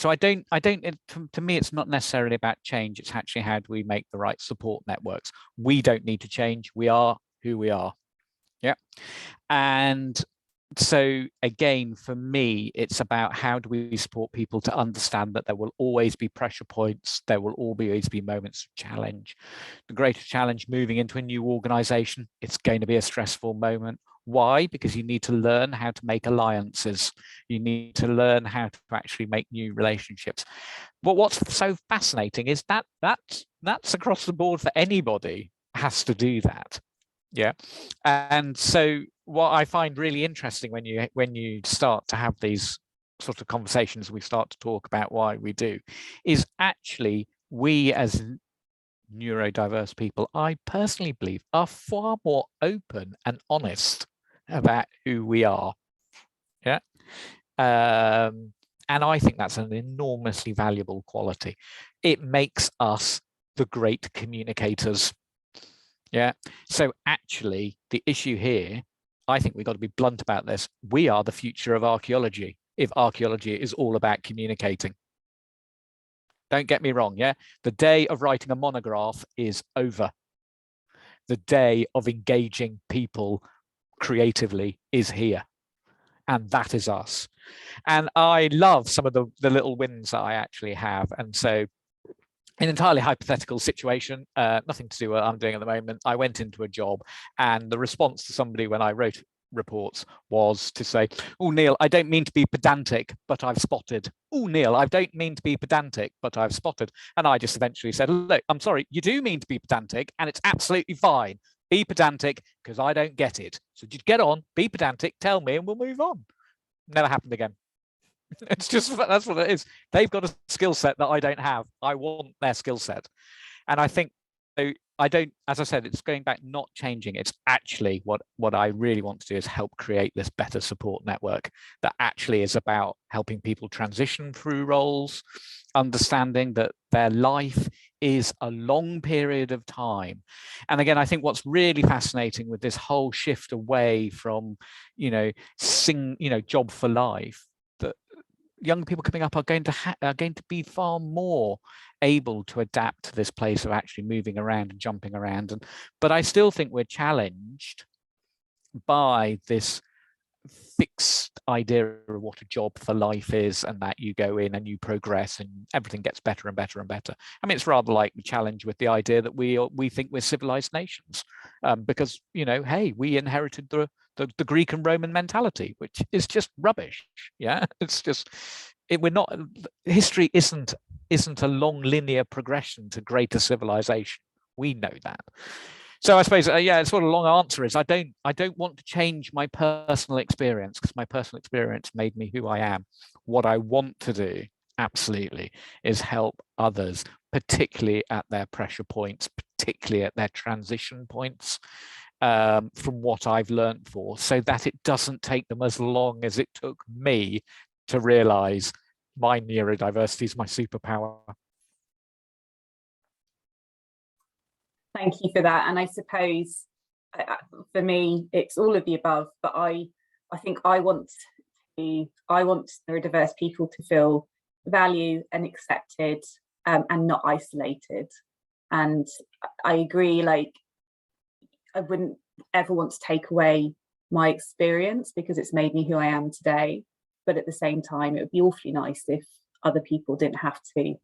I don't, to me, it's not necessarily about change. It's actually how do we make the right support networks. We don't need to change. We are who we are. Yeah. And so again, for me, it's about how do we support people to understand that there will always be pressure points. There will always be moments of challenge. The greatest challenge moving into a new organization, it's going to be a stressful moment. Why? Because you need to learn how to make alliances. You need to learn how to actually make new relationships. But what's so fascinating is that that's across the board for anybody has to do that. Yeah. And so what I find really interesting when you start to have these sort of conversations, we start to talk about why we do, is actually we as neurodiverse people, I personally believe, are far more open and honest about who we are. Yeah. And I think that's an enormously valuable quality. It makes us the great communicators. Yeah. So actually, the issue here, I think we've got to be blunt about this. We are the future of archaeology if archaeology is all about communicating. Don't get me wrong. Yeah. The day of writing a monograph is over. The day of engaging people creatively is here. And that is us. And I love some of the little wins that I actually have. And so an entirely hypothetical situation, nothing to do with what I'm doing at the moment. I went into a job and the response to somebody when I wrote reports was to say, oh, Neil, I don't mean to be pedantic, but I've spotted. Oh, Neil, I don't mean to be pedantic, but I've spotted. And I just eventually said, look, I'm sorry, you do mean to be pedantic and it's absolutely fine. Be pedantic because I don't get it. So just get on, be pedantic, tell me, and we'll move on. Never happened again. It's just, that's what it is. They've got a skill set that I don't have. I want their skill set. And I think, so I don't, as I said, it's going back, not changing. It's actually what I really want to do is help create this better support network that actually is about helping people transition through roles, understanding that their life is a long period of time. And again, I think what's really fascinating with this whole shift away from, job for life, that young people coming up are going to be far more able to adapt to this place of actually moving around and jumping around. But I still think we're challenged by this fixed idea of what a job for life is, and that you go in and you progress and everything gets better and better and better. I mean, it's rather like the challenge with the idea that we think we're civilized nations because, hey, we inherited the Greek and Roman mentality, which is just rubbish. Yeah, it's just we're not. History isn't a long linear progression to greater civilization. We know that. So I suppose, it's what a long answer is. I don't want to change my personal experience because my personal experience made me who I am. What I want to do, absolutely, is help others, particularly at their pressure points, particularly at their transition points, from what I've learned so that it doesn't take them as long as it took me to realize my neurodiversity is my superpower. Thank you for that. And I suppose for me, it's all of the above, but I think I want neurodiverse people to feel valued and accepted and not isolated. And I agree, like, I wouldn't ever want to take away my experience because it's made me who I am today. But at the same time, it would be awfully nice if other people didn't have to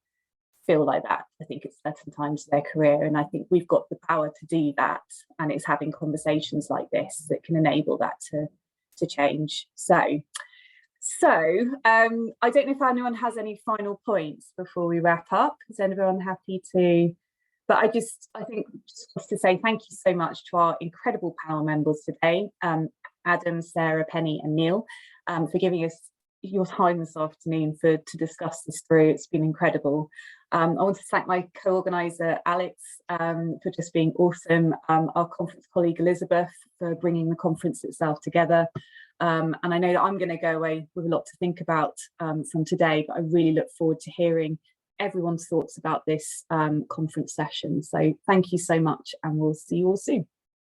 feel like that, I think, at certain times of their career. And I think we've got the power to do that. And it's having conversations like this that can enable that to change. So I don't know if anyone has any final points before we wrap up. Is anyone happy to? But I think just to say thank you so much to our incredible panel members today, Adam, Sarah, Penny and Neil, for giving us your time this afternoon to discuss this through. It's been incredible. I want to thank my co-organiser Alex for just being awesome, our conference colleague Elizabeth for bringing the conference itself together. And I know that I'm going to go away with a lot to think about from today, but I really look forward to hearing everyone's thoughts about this conference session. So thank you so much, and we'll see you all soon.